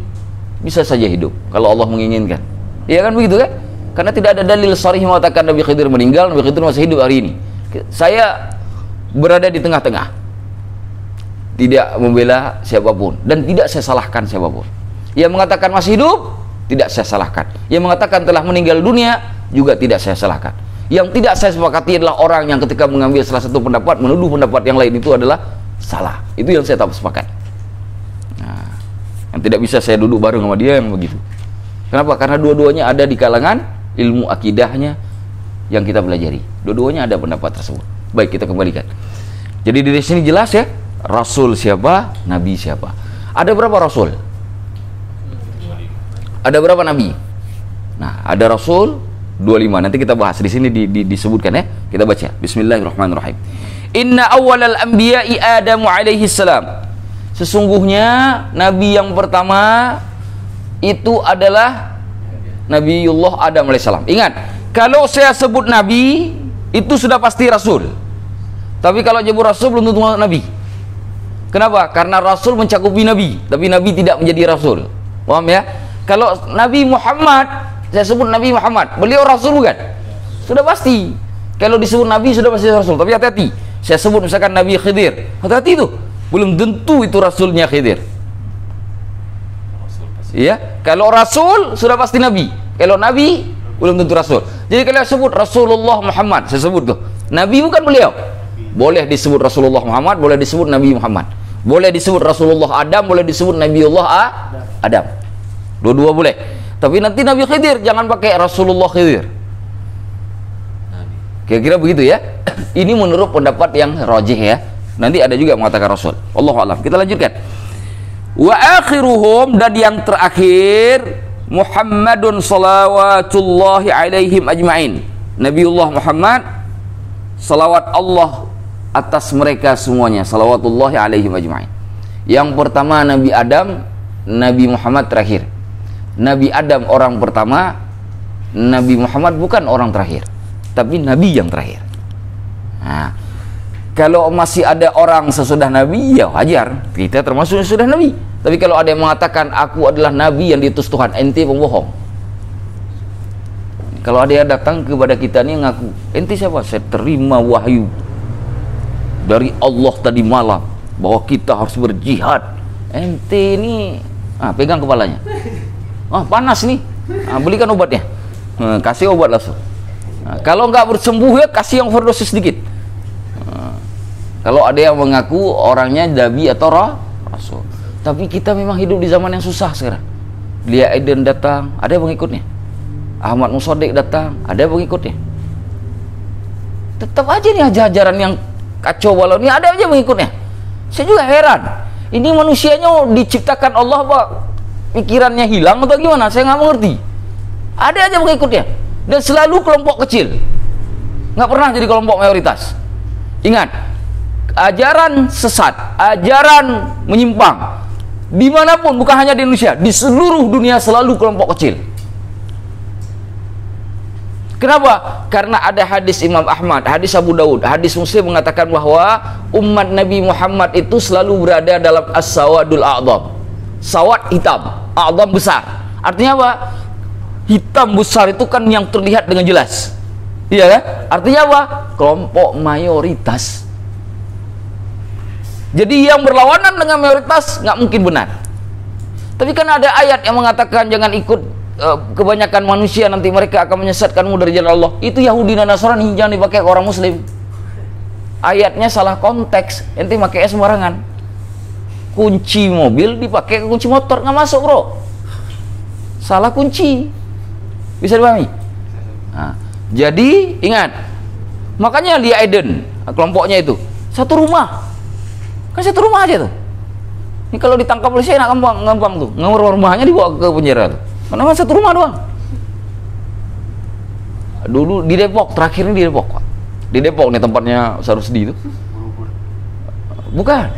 bisa saja hidup kalau Allah menginginkan. Iya kan begitu kan? Karena tidak ada dalil sharih mengatakan Nabi Khidir meninggal, Nabi Khidir masih hidup hari ini. Saya berada di tengah-tengah, tidak membela siapapun dan tidak saya salahkan siapapun. Yang mengatakan masih hidup, tidak saya salahkan. Yang mengatakan telah meninggal dunia, juga tidak saya salahkan. Yang tidak saya sepakati adalah orang yang ketika mengambil salah satu pendapat menuduh pendapat yang lain itu adalah salah. Itu yang saya tak sepakat. Nah, yang tidak bisa saya duduk bareng sama dia yang begitu. Kenapa? Karena dua-duanya ada di kalangan ilmu akidahnya yang kita pelajari. Dua-duanya ada pendapat tersebut. Baik, kita kembalikan. Jadi di sini jelas ya, Rasul siapa, Nabi siapa. Ada berapa Rasul? Ada berapa Nabi? Nah, ada Rasul 25. Nanti kita bahas di sini disebutkan ya. Kita baca. Bismillahirrahmanirrahim. Inna awwalal anbiya'i Adamu alaihi salam. Sesungguhnya Nabi yang pertama itu adalah Nabiullah Adam alaihissalam. Ingat, kalau saya sebut Nabi itu sudah pasti Rasul. Tapi kalau nyebut Rasul belum tentu Nabi. Kenapa? Karena Rasul mencakupi Nabi, tapi Nabi tidak menjadi Rasul. Paham ya? Kalau Nabi Muhammad, saya sebut Nabi Muhammad, beliau Rasul bukan? Sudah pasti. Kalau disebut Nabi sudah pasti Rasul. Tapi hati-hati. Saya sebut misalkan Nabi Khidir, hati-hati itu. Belum tentu itu Rasulnya Khidir. Iya, kalau Rasul sudah pasti Nabi. Kalau Nabi belum tentu Rasul. Jadi kalau sebut Rasulullah Muhammad, saya sebut tuh. Nabi bukan beliau. Boleh disebut Rasulullah Muhammad, boleh disebut Nabi Muhammad. Boleh disebut Rasulullah Adam, boleh disebut Nabiullah Adam. Dua-dua boleh. Tapi nanti Nabi Khidir jangan pakai Rasulullah Khidir. Kira-kira begitu ya. Ini menurut pendapat yang rajih ya. Nanti ada juga mengatakan Rasul. Allahu a'lam. Kita lanjutkan. Wa akhiruhum, dan yang terakhir Muhammadun salawatullahi alaihim ajma'in. Nabiullah Muhammad, salawat Allah atas mereka semuanya, salawatullahi alaihim ajma'in. Yang pertama Nabi Adam, Nabi Muhammad terakhir. Nabi Adam orang pertama, Nabi Muhammad bukan orang terakhir, tapi Nabi yang terakhir. Nah, kalau masih ada orang sesudah Nabi, ya wajar, kita termasuk sesudah Nabi. Tapi kalau ada yang mengatakan aku adalah Nabi yang diutus Tuhan, ente pembohong. Kalau ada yang datang kepada kita nih ngaku, ente siapa? Saya terima wahyu dari Allah tadi malam bahwa kita harus berjihad. Ente ini pegang kepalanya. Panas nih. Belikan obatnya. Kasih obat langsung. Kalau nggak bersembuh ya kasih yang overdosis sedikit. Kalau ada yang mengaku orangnya Nabi atau Rasul. Tapi kita memang hidup di zaman yang susah sekarang. Lia Aiden datang, ada yang mengikutnya. Ahmad Musaddiq datang, ada yang mengikutnya. Tetap aja nih ajaran yang kacau walau ini ada aja mengikutnya. Saya juga heran. Ini manusianya diciptakan Allah Pak, pikirannya hilang atau gimana? Saya nggak mengerti. Ada aja mengikutnya dan selalu kelompok kecil. Nggak pernah jadi kelompok mayoritas. Ingat, ajaran sesat, ajaran menyimpang dimanapun, bukan hanya di Indonesia, di seluruh dunia selalu kelompok kecil. Kenapa? Karena ada hadis Imam Ahmad, hadis Abu Daud, hadis Muslim mengatakan bahwa umat Nabi Muhammad itu selalu berada dalam as-sawadul a'dham. Sawad hitam, a'dham besar. Artinya apa? Hitam besar itu kan yang terlihat dengan jelas. Iya kan? Artinya apa? Kelompok mayoritas. Jadi yang berlawanan dengan mayoritas nggak mungkin benar. Tapi kan ada ayat yang mengatakan jangan ikut kebanyakan manusia, nanti mereka akan menyesatkanmu dari jalan Allah. Itu Yahudi dan Nasrani, jangan dipakai ke orang Muslim. Ayatnya salah konteks, ente pakai sembarangan. kunci mobil dipakai ke kunci motor, nggak masuk bro, salah kunci. Bisa dipahami? Nah, jadi ingat, makanya di Aiden kelompoknya itu satu rumah, kan satu rumah aja tuh. Ini kalau ditangkap polisi enak, gampang tuh, nomor rumahnya dibawa ke penjara tuh, karena satu rumah doang. Dulu di Depok, terakhir ini di Depok, Pak. Di Depok nih tempatnya Sarusdi itu. Bukan.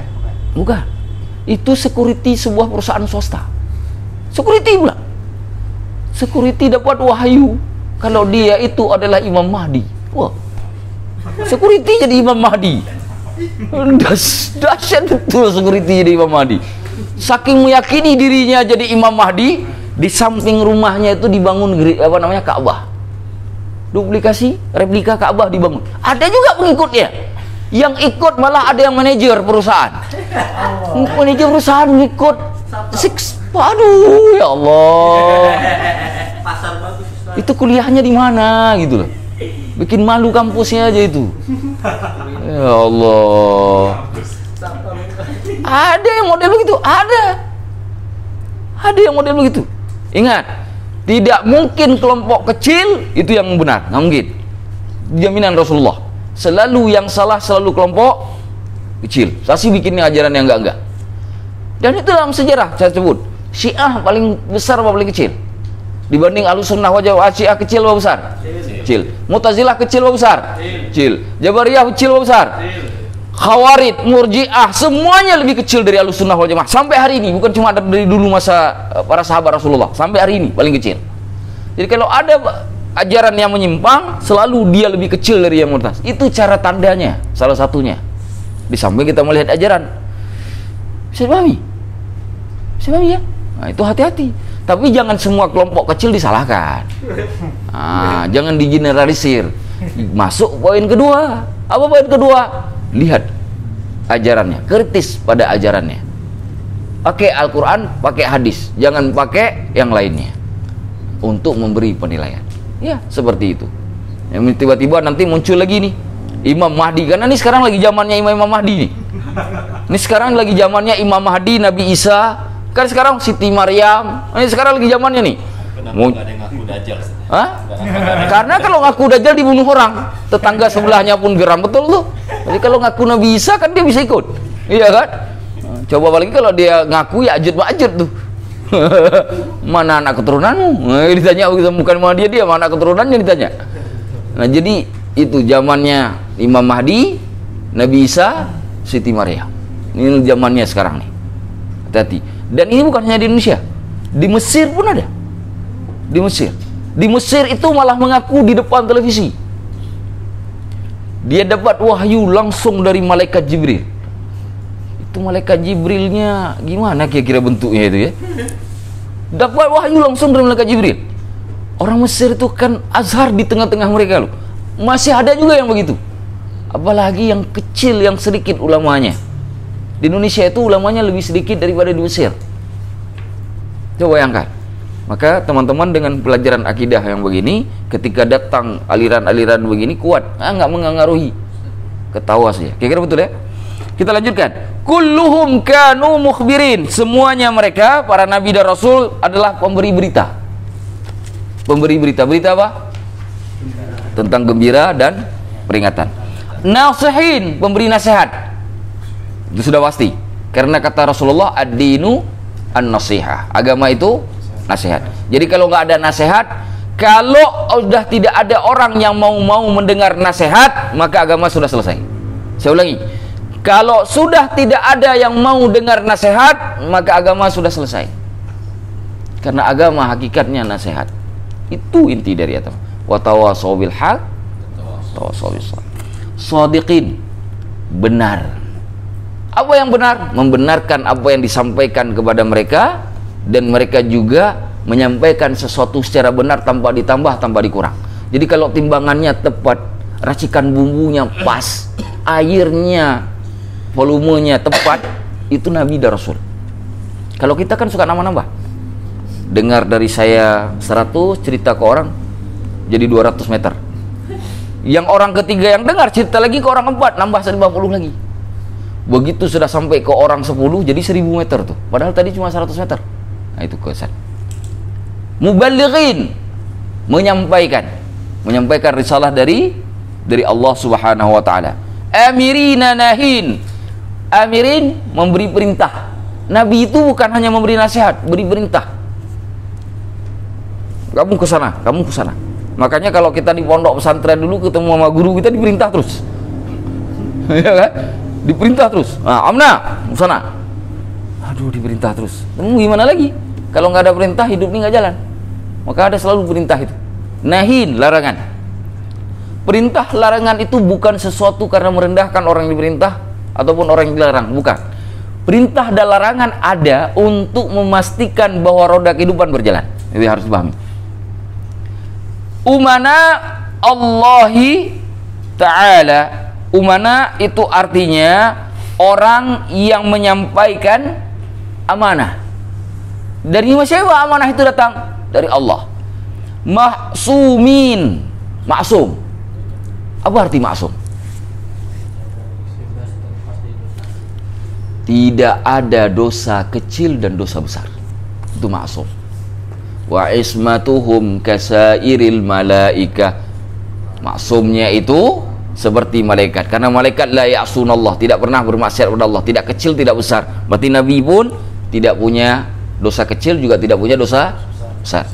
Itu security sebuah perusahaan swasta. Security pula. Security dapat wahyu kalau dia itu adalah Imam Mahdi. Wah. Security jadi Imam Mahdi. Dahsyat betul security jadi Imam Mahdi. Saking meyakini dirinya jadi Imam Mahdi, di samping rumahnya itu dibangun Ka'bah. Duplikasi, replika Ka'bah dibangun. Ada juga pengikutnya. Yang ikut malah ada yang manajer perusahaan. Manajer perusahaan ikut. Aduh, ya Allah. Pasar bagus. Itu kuliahnya di mana gitu loh. Bikin malu kampusnya aja itu. Ya Allah. Ada yang model begitu, ada yang model begitu. Ingat, tidak mungkin kelompok kecil itu yang benar, nggak mungkin. Jaminan Rasulullah. Selalu yang salah selalu kelompok kecil. Sasi bikinnya ajaran yang enggak. Dan itu dalam sejarah saya sebut. Syiah paling besar apa paling kecil? Dibanding Ahlussunnah wal Jamaah, Syiah kecil apa besar? Kecil. Mu'tazilah kecil apa besar? Kecil. Jabariyah kecil apa besar? Khawarij, Murji'ah, semuanya lebih kecil dari Ahlussunnah wal Jamaah sampai hari ini, bukan cuma dari dulu masa para sahabat Rasulullah, sampai hari ini paling kecil. Jadi kalau ada ajaran yang menyimpang, selalu dia lebih kecil dari yang murtad. Itu cara tandanya, salah satunya. Di samping kita melihat ajaran. Bisa dipahami? Bisa dipahami ya? Nah, itu hati-hati. Tapi jangan semua kelompok kecil disalahkan. Nah, jangan digeneralisir. Masuk poin kedua. Apa poin kedua? Lihat ajarannya, kritis pada ajarannya. Pakai Al-Quran, pakai hadis, jangan pakai yang lainnya untuk memberi penilaian. Ya, seperti itu. Yang tiba-tiba nanti muncul lagi nih Imam Mahdi, karena ini sekarang lagi zamannya Imam Mahdi nih. Ini sekarang lagi zamannya Imam Mahdi, Nabi Isa, kan sekarang Siti Maryam. Ini sekarang lagi zamannya nih. Kenapa ada yang ngaku Dajjal? Hah? Karena kalau ngaku Dajjal dibunuh orang, tetangga sebelahnya pun geram, betul tuh. Jadi kalau ngaku Nabi Isa kan dia bisa ikut, iya kan? Coba apalagi kalau dia ngaku ya Ya'juj tuh. Mana anak keturunanmu? Ditanya bukan sama dia mana keturunannya ditanya. Nah jadi itu zamannya Imam Mahdi, Nabi Isa, Siti Maryam. Ini zamannya sekarang nih. Hati-hati. Dan ini bukan hanya di Indonesia, di Mesir pun ada. Di Mesir itu malah mengaku di depan televisi dia dapat wahyu langsung dari malaikat Jibril. Itu malaikat Jibrilnya gimana kira-kira bentuknya itu ya? Dapat wahyu langsung dari malaikat Jibril. Orang Mesir itu kan Azhar di tengah-tengah mereka loh. Masih ada juga yang begitu. Apalagi yang kecil, yang sedikit ulamanya. Di Indonesia itu ulamanya lebih sedikit daripada di Mesir. Coba bayangkan. Maka teman-teman dengan pelajaran akidah yang begini, ketika datang aliran-aliran begini kuat, nggak mengaruhi, ketawa saja. Kira-kira betul ya? Kita lanjutkan. Kulluhum kanu mukhbirin. Semuanya mereka, para nabi dan rasul adalah pemberi berita. Pemberi berita. Berita apa? Tentang gembira dan peringatan. Nasihin, pemberi nasihat. Itu sudah pasti. Karena kata Rasulullah, ad-dinu an-nasihah. Agama itu nasihat. Jadi kalau nggak ada nasihat, kalau sudah tidak ada orang yang mau mendengar nasihat, maka agama sudah selesai. Saya ulangi, kalau sudah tidak ada yang mau dengar nasihat, maka agama sudah selesai. Karena agama hakikatnya nasihat. Itu inti dari agama. Wa tawassaw bil haq, tawassaw bis sabr. Shadiqin, benar. Apa yang benar? Membenarkan apa yang disampaikan kepada mereka, dan mereka juga menyampaikan sesuatu secara benar tanpa ditambah, tanpa dikurang. Jadi kalau timbangannya tepat, racikan bumbunya pas, airnya, volumenya tepat, itu Nabi dan Rasul. Kalau kita kan suka nambah-nambah. Dengar dari saya 100, cerita ke orang jadi 200 meter. Yang orang ketiga yang dengar cerita lagi ke orang keempat, nambah 50 lagi. Begitu sudah sampai ke orang 10 jadi 1000 meter tuh. Padahal tadi cuma 100 meter. Nah itu kesan. Muballighin, menyampaikan risalah dari Allah Subhanahu wa taala. Amirina nahin. Amirin, memberi perintah. Nabi itu bukan hanya memberi nasihat, beri perintah. Kamu ke sana, kamu ke sana. Makanya kalau kita di pondok pesantren dulu ketemu sama guru kita diperintah terus. Ya kan? Diperintah terus. Nah, Amna, ke sana. Aduh, diperintah terus. Kamu gimana lagi? Kalau nggak ada perintah, hidup ini nggak jalan. Maka ada selalu perintah itu. Nahin, larangan. Perintah larangan itu bukan sesuatu karena merendahkan orang yang diperintah ataupun orang yang dilarang, bukan. Perintah dan larangan ada untuk memastikan bahwa roda kehidupan berjalan. Itu harus dipahami. Umana Allahi Ta'ala. Umana itu artinya orang yang menyampaikan amanah. Dari siapa amanah itu datang? Dari Allah. Ma'sumin, maksum. Apa arti maksum? Tidak ada dosa kecil dan dosa besar. Itu maksum. Wa ismatuhum kasairil malaika. Maksumnya itu seperti malaikat. Karena malaikat la ya'sunallah, tidak pernah bermaksiat kepada Allah, tidak kecil tidak besar. Berarti Nabi pun tidak punya dosa kecil, juga tidak punya dosa besar.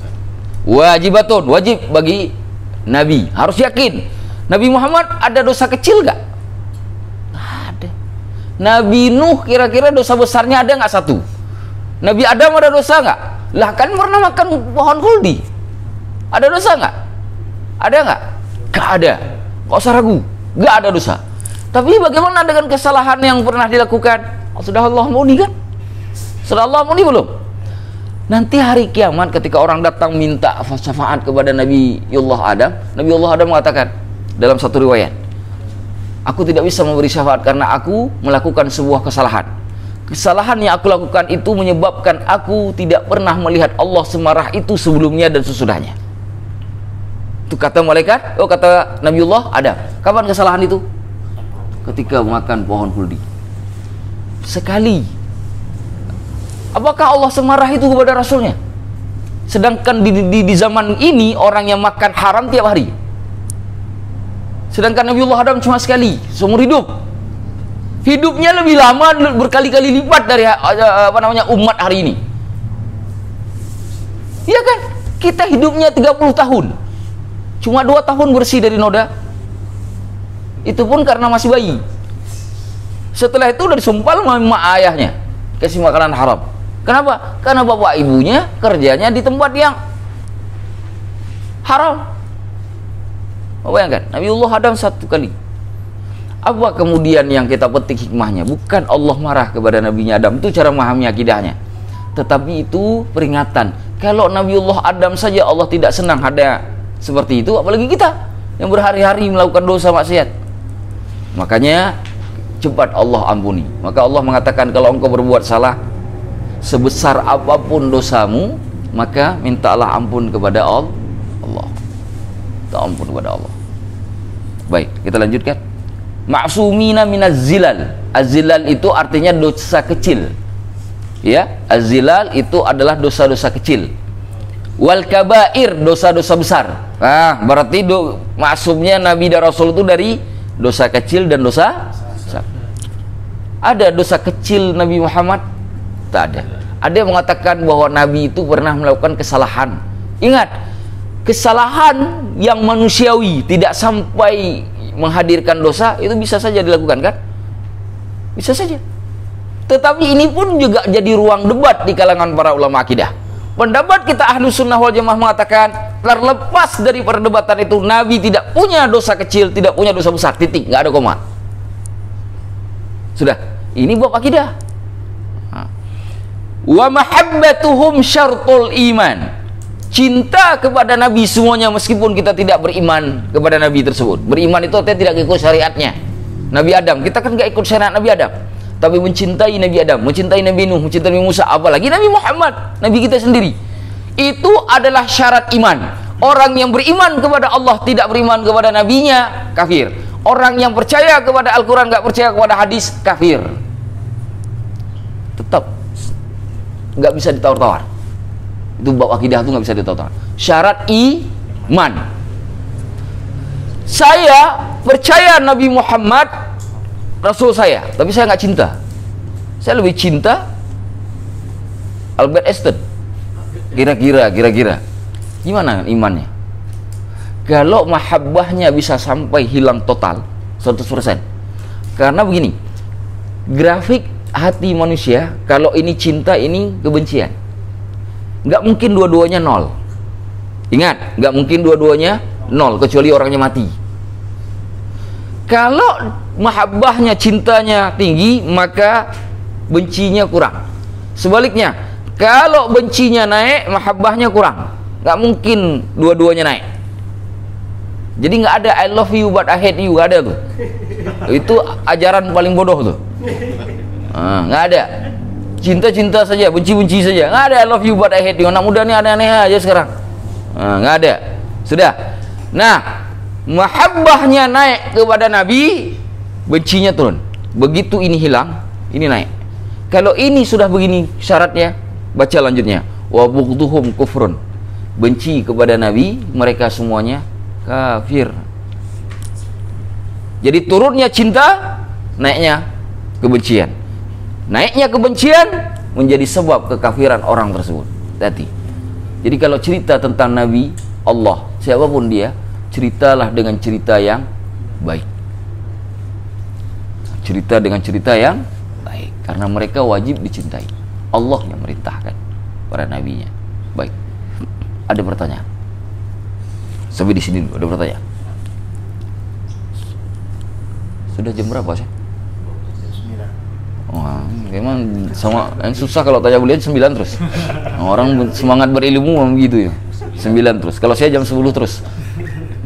Wajibatun, wajib bagi Nabi, harus yakin. Nabi Muhammad ada dosa kecil gak? Ada. Nabi Nuh kira-kira dosa besarnya ada nggak satu? Nabi Adam ada dosa nggak? Lah kan pernah makan pohon huldi. Ada dosa nggak? Ada nggak? Gak ada. Gak usah ragu, gak ada dosa. Tapi bagaimana dengan kesalahan yang pernah dilakukan? Oh, sudah Allah ampuni kan? Sudah Allah ampuni belum? Nanti hari kiamat ketika orang datang minta syafaat kepada Nabiullah Adam, Nabiullah Adam mengatakan dalam satu riwayat, aku tidak bisa memberi syafaat karena aku melakukan sebuah kesalahan. Kesalahan yang aku lakukan itu menyebabkan aku tidak pernah melihat Allah semarah itu sebelumnya dan sesudahnya. Itu kata malaikat, oh kata Nabiullah Adam. Kapan kesalahan itu? Ketika makan pohon huldi. Sekali. Apakah Allah semarah itu kepada Rasulnya? Sedangkan di zaman ini orang yang makan haram tiap hari. Sedangkan Nabiullah Adam cuma sekali seumur hidup. Hidupnya lebih lama berkali-kali lipat dari umat hari ini. Iya kan? Kita hidupnya 30 tahun. Cuma 2 tahun bersih dari noda. Itu pun karena masih bayi. Setelah itu udah disumpal sama emak ayahnya kasih makanan haram. Kenapa? Karena bapak ibunya kerjanya di tempat yang haram. Bayangkan, Nabiullah Adam satu kali. Apa kemudian yang kita petik hikmahnya? Bukan Allah marah kepada Nabinya Adam, itu cara memahami akidahnya. Tetapi itu peringatan. Kalau Nabiullah Adam saja Allah tidak senang ada seperti itu, apalagi kita yang berhari-hari melakukan dosa maksiat. Makanya cepat Allah ampuni. Maka Allah mengatakan kalau engkau berbuat salah sebesar apapun dosamu, maka mintalah ampun kepada Allah. Minta ampun kepada Allah. Baik, kita lanjutkan. Ma'sumina minaz zilal. Az-zilal itu artinya dosa kecil. Ya, az-zilal itu adalah dosa-dosa kecil. Wal kabair, dosa-dosa besar. Nah, berarti maksumnya Nabi dan Rasul itu dari dosa kecil dan dosa besar. Ada dosa kecil Nabi Muhammad? Tak ada. Ada yang mengatakan bahwa Nabi itu pernah melakukan kesalahan. Ingat, kesalahan yang manusiawi tidak sampai menghadirkan dosa itu bisa saja dilakukan kan? Bisa saja. Tetapi ini pun juga jadi ruang debat di kalangan para ulama akidah. Pendapat kita Ahlus Sunnah wal Jamaah mengatakan terlepas dari perdebatan itu, Nabi tidak punya dosa kecil, tidak punya dosa besar, titik, nggak ada koma. Sudah, ini bab akidah. Wa mahabbatuhum syartul iman. Cinta kepada Nabi semuanya meskipun kita tidak beriman kepada Nabi tersebut. Beriman itu artinya tidak ikut syariatnya. Nabi Adam, kita kan nggak ikut syariat Nabi Adam, tapi mencintai Nabi Adam, mencintai Nabi Nuh, mencintai Nabi Musa, apalagi Nabi Muhammad, Nabi kita sendiri. Itu adalah syarat iman. Orang yang beriman kepada Allah tidak beriman kepada nabinya kafir. Orang yang percaya kepada Al-Quran nggak percaya kepada hadis, kafir. Tetap nggak bisa ditawar-tawar. Itu bab akidah itu nggak bisa ditawar-tawar. Syarat iman. Saya percaya Nabi Muhammad Rasul saya, tapi saya nggak cinta. Saya lebih cinta Albert Einstein. Kira-kira gimana imannya? Kalau mahabbahnya bisa sampai hilang total 100%. Karena begini, grafik hati manusia, kalau ini cinta, ini kebencian, nggak mungkin dua-duanya nol. Ingat, nggak mungkin dua-duanya nol, kecuali orangnya mati. Kalau mahabbahnya, cintanya tinggi, maka bencinya kurang. Sebaliknya, kalau bencinya naik, mahabbahnya kurang. Nggak mungkin dua-duanya naik. Jadi nggak ada I love you but I hate you, nggak ada tuh. Itu ajaran paling bodoh tuh. Nggak ada. Cinta-cinta saja, benci-benci saja. Nggak ada I love you but I hate you. Anak muda ini aneh-aneh aja sekarang. Nggak ada. Sudah. Nah, mahabbahnya naik kepada Nabi, bencinya turun. Begitu ini hilang, ini naik. Kalau ini sudah begini syaratnya, baca lanjutnya. Wa bughduhum kufrun. Benci kepada Nabi, mereka semuanya kafir. Jadi turunnya cinta, naiknya kebencian. Naiknya kebencian menjadi sebab kekafiran orang tersebut. Hati. Jadi kalau cerita tentang Nabi Allah, siapapun dia, ceritalah dengan cerita yang baik. Cerita dengan cerita yang baik, karena mereka wajib dicintai. Allah yang merintahkan para nabinya. Baik. Ada pertanyaan? Sampai di sini dulu, ada pertanyaan. Sudah jam berapa sih? Wah, memang sama yang susah kalau tanya beliau 9 terus. Orang semangat berilmu memang begitu ya. 9 terus. Kalau saya jam 10 terus.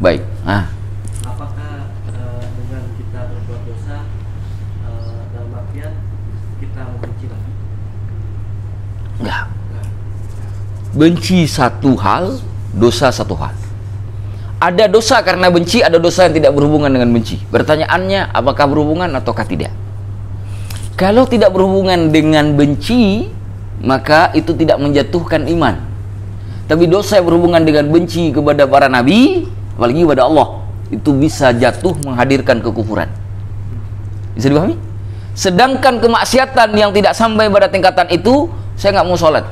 Baik. Apakah dengan kita berbuat dosa dalam artian kita membenci Nabi? Enggak. Benci satu hal, dosa satu hal. Ada dosa karena benci, ada dosa yang tidak berhubungan dengan benci. Pertanyaannya, apakah berhubungan ataukah tidak? Kalau tidak berhubungan dengan benci, maka itu tidak menjatuhkan iman. Tapi dosa yang berhubungan dengan benci kepada para nabi, apalagi kepada Allah, itu bisa jatuh menghadirkan kekufuran. Bisa dipahami? Sedangkan kemaksiatan yang tidak sampai pada tingkatan itu, saya nggak mau sholat.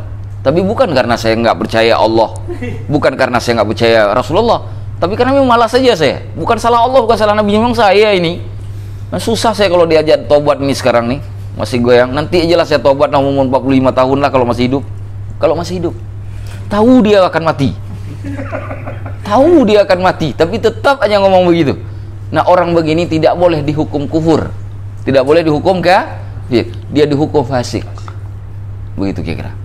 Tapi bukan karena saya nggak percaya Allah, bukan karena saya nggak percaya Rasulullah, tapi karena memang malas saja saya. Bukan salah Allah, bukan salah Nabi, memang saya ini. Nah, susah saya kalau diajak tobat ini sekarang nih, masih goyang. Nanti aja lah saya tobat umur 45 tahun lah kalau masih hidup. Kalau masih hidup, tahu dia akan mati. Tahu dia akan mati, tapi tetap aja ngomong begitu. Nah, orang begini tidak boleh dihukum kufur, tidak boleh dihukum kafir, dia dihukum fasik. Begitu kira-kira.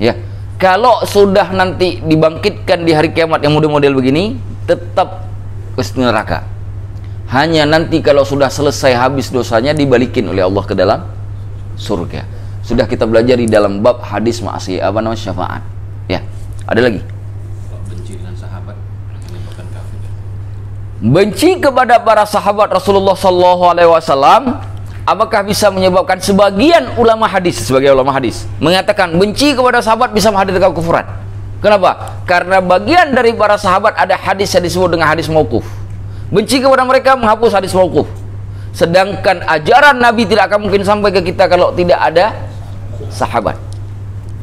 Ya, kalau sudah nanti dibangkitkan di hari kiamat yang model-model begini, tetap ke neraka. Hanya nanti kalau sudah selesai habis dosanya, dibalikin oleh Allah ke dalam surga. Sudah kita belajar di dalam bab hadis syafaat. Ya, ada lagi. Benci dengan sahabat menyebabkan kafir. Benci kepada para sahabat Rasulullah SAW, apakah bisa menyebabkan? Sebagian ulama hadis, mengatakan benci kepada sahabat bisa menghadirkan kekufuran. Kenapa? Karena bagian dari para sahabat ada hadis yang disebut dengan hadis mauquf. Benci kepada mereka menghapus hadis mauquf. Sedangkan ajaran Nabi tidak akan mungkin sampai ke kita kalau tidak ada sahabat.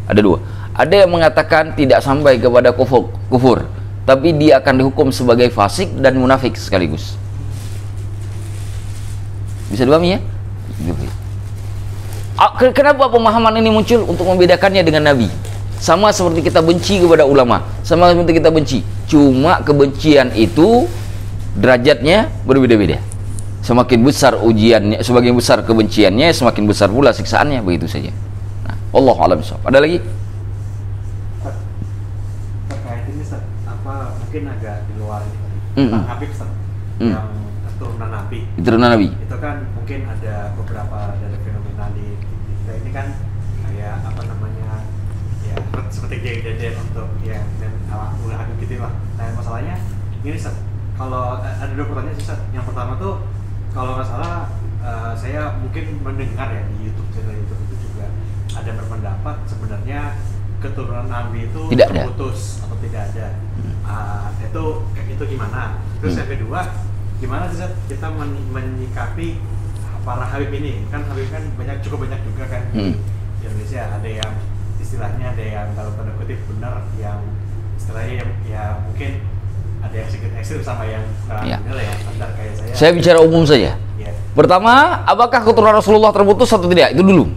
Ada dua. Ada yang mengatakan tidak sampai kepada kufur, tapi dia akan dihukum sebagai fasik dan munafik sekaligus. Bisa dipahami ya? Kenapa pemahaman ini muncul? Untuk membedakannya dengan Nabi. Sama seperti kita benci kepada ulama, sama seperti kita benci. Cuma kebencian itu derajatnya berbeda-beda. Semakin besar ujiannya, semakin besar kebenciannya, semakin besar pula siksaannya, begitu saja. Nah, Wallahu a'lam bishawab. Ada lagi? Terkait ini apa mungkin agak di luar Bang Habib yang keturunan Nabi. Keturunan Nabi. Itu kan mungkin ada beberapa dari fenomena di kita ini kan kayak apa namanya ya seperti kejadian untuk ya dan ala Habib gitu lah. Nah masalahnya ini kalau ada dua pertanyaan sih, Ustaz. Yang pertama tuh kalau nggak salah saya mungkin mendengar ya di channel YouTube itu juga ada berpendapat sebenarnya keturunan Nabi itu Tidak ada. terputus atau tidak ada. Itu gimana? Terus yang kedua, gimana sih Ustaz, kita menyikapi para Habib ini? Kan Habib kan cukup banyak juga kan di Indonesia. Ada yang istilahnya, ada yang dalam tanda kutip benar, yang istilahnya ya mungkin ada yang sedikit ekstrim sama yang inilah ya standar kayak saya. Saya bicara umum saja. Ya. Pertama, apakah keturunan Rasulullah terputus atau tidak? Itu dulu.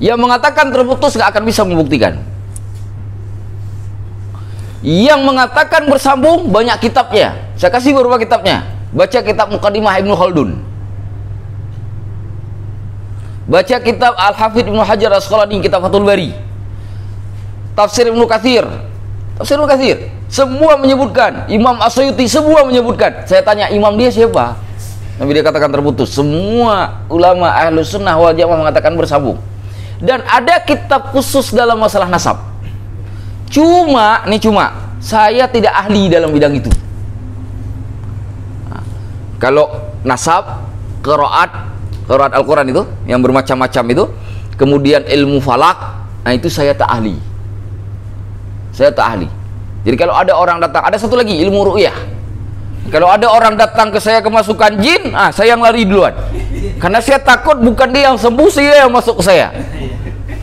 Yang mengatakan terputus nggak akan bisa membuktikan. Yang mengatakan bersambung banyak kitabnya. Saya kasih beberapa kitabnya. Baca kitab Muqaddimah Ibnu Khaldun. Baca kitab Al-Hafidh Ibnu Hajar Al-Asqalani, kitab Fathul Bari. Tafsir Ibnu Katsir. Tafsir Ibnu Katsir. Semua menyebutkan. Imam As-Suyuti semua menyebutkan. Saya tanya imam dia siapa? Nabi dia katakan terputus. Semua ulama Ahlus Sunnah wal Jamaah mengatakan bersambung. Dan ada kitab khusus dalam masalah nasab. Cuma saya tidak ahli dalam bidang itu. Nah, kalau nasab, qiraat Al-Quran itu yang bermacam-macam itu, kemudian ilmu falak, nah itu saya tak ahli. Saya tak ahli. Jadi kalau ada orang datang, ada satu lagi ilmu ru'yah. Kalau ada orang datang ke saya kemasukan jin, saya yang lari duluan. Karena saya takut bukan dia yang sembuh, saya yang masuk ke saya.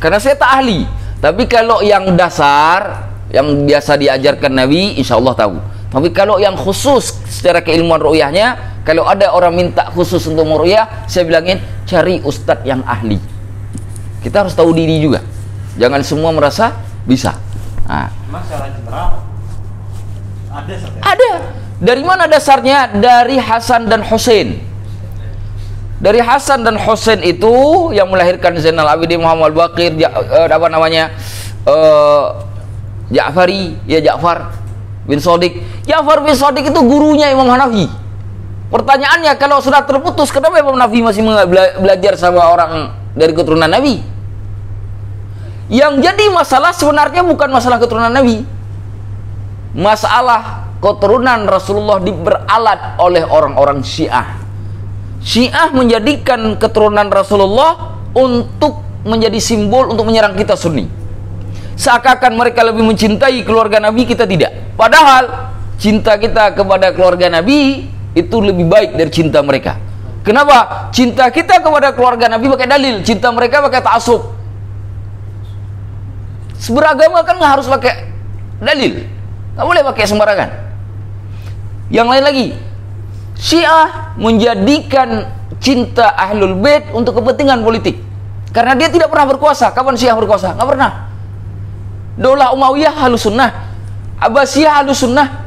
Karena saya tak ahli. Tapi kalau yang dasar, yang biasa diajarkan Nabi, insya Allah tahu. Tapi kalau yang khusus secara keilmuan ru'yahnya, kalau ada orang minta khusus untuk meru'yah, saya bilangin cari ustadz yang ahli. Kita harus tahu diri juga. Jangan semua merasa bisa. Masalah general ada Ustaz? Ada. Dari mana dasarnya? Dari Hasan dan Husain. Dari Hasan dan Husain itu yang melahirkan Zainal Abidin Muhammad Baqir, Ja'fari, ya Ja'far bin Shadiq. Ja'far bin Shadiq itu gurunya Imam Hanafi. Pertanyaannya, kalau sudah terputus, kenapa Imam Hanafi masih belajar sama orang dari keturunan Nabi? Yang jadi masalah sebenarnya bukan masalah keturunan Nabi. Masalah keturunan Rasulullah diperalat oleh orang-orang Syiah. Syiah menjadikan keturunan Rasulullah untuk menjadi simbol untuk menyerang kita Sunni. Seakan-akan mereka lebih mencintai keluarga Nabi, kita tidak. Padahal cinta kita kepada keluarga Nabi itu lebih baik dari cinta mereka. Kenapa? Cinta kita kepada keluarga Nabi pakai dalil, cinta mereka pakai ta'assub. Beragama kan nggak harus pakai dalil, nggak boleh pakai sembarangan. Yang lain lagi, Syiah menjadikan cinta Ahlul Bait untuk kepentingan politik. Karena dia tidak pernah berkuasa. Kapan Syiah berkuasa? Nggak pernah. Daulah Umayyah Ahlus Sunnah, Abbasiyah Ahlus Sunnah.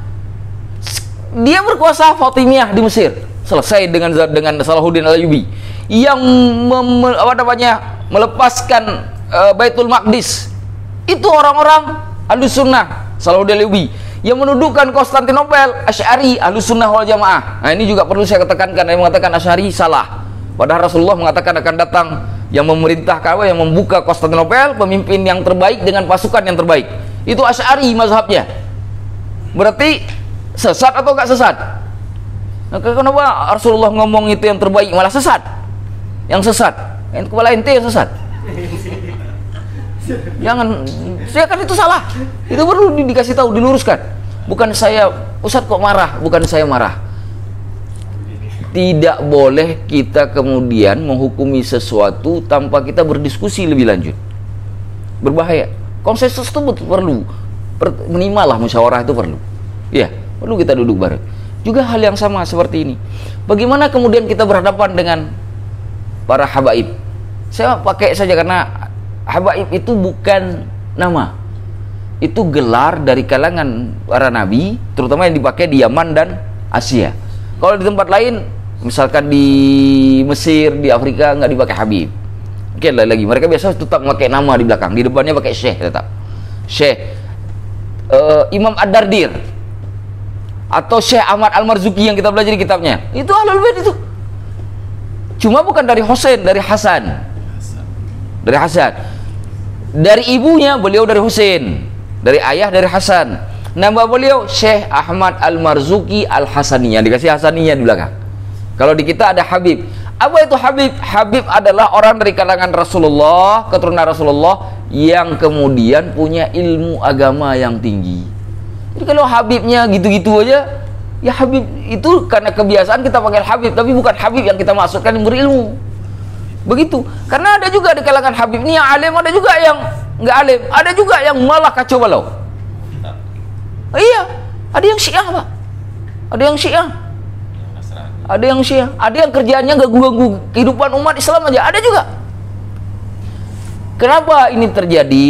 Dia berkuasa Fatimiyah di Mesir. Selesai dengan Salahuddin Al-Ayyubi yang melepaskan Baitul Maqdis. Itu orang-orang Ahlus Sunnah, Salahuddin Al-Ayyubi. Yang menundukkan Konstantinopel, Asy'ari, Ahlus Sunnah wal Jamaah. Nah, ini juga perlu saya tekankan. Yang mengatakan Asy'ari salah. Padahal Rasulullah mengatakan akan datang yang memerintah Ka'bah, yang membuka Konstantinopel, pemimpin yang terbaik dengan pasukan yang terbaik. Itu Asy'ari mazhabnya. Berarti sesat atau enggak sesat? Nah, kenapa Rasulullah ngomong itu yang terbaik malah sesat? Yang sesat, yang kepala ente yang sesat. Jangan, saya kan itu salah. Itu perlu dikasih tahu, diluruskan. Bukan saya, Ustadz kok marah? Bukan saya marah. Tidak boleh kita kemudian menghukumi sesuatu tanpa kita berdiskusi lebih lanjut. Berbahaya. Konsensus itu perlu. Minimal lah musyawarah itu perlu. Ya, perlu kita duduk bareng. Juga hal yang sama seperti ini. Bagaimana kemudian kita berhadapan dengan para habaib? Saya pakai saja karena habaib itu bukan nama. Itu gelar dari kalangan para nabi, terutama yang dipakai di Yaman dan Asia. Kalau di tempat lain, misalkan di Mesir, di Afrika, nggak dipakai habib. Oke, lagi mereka biasa tetap pakai nama di belakang, di depannya pakai syekh tetap. Syekh Imam Ad-Dardir atau Syekh Ahmad Al-Marzuki yang kita belajar di kitabnya. Itu Ahlul Bait itu. Cuma bukan dari Husain, dari Hasan. Dari Hasan. Dari ibunya beliau dari Husain, dari ayah dari Hasan. Nama beliau Syekh Ahmad Al-Marzuki Al-Hasaniyah, dikasih Hasaniyah di belakang. Kalau di kita ada Habib. Apa itu Habib? Habib adalah orang dari kalangan Rasulullah, keturunan Rasulullah, yang kemudian punya ilmu agama yang tinggi. Jadi kalau Habibnya gitu-gitu aja, ya Habib itu karena kebiasaan kita panggil Habib, tapi bukan Habib yang kita maksudkan yang berilmu. Begitu. Karena ada juga di kalangan Habib ini yang alim, ada juga yang nggak alim, ada juga yang malah kacau balau. Iya, ada yang Syiah, Pak. Ada yang Syiah. Ada yang Syiah, ada yang kerjaannya ganggu-ganggu kehidupan umat Islam aja, ada juga. Kenapa ini terjadi?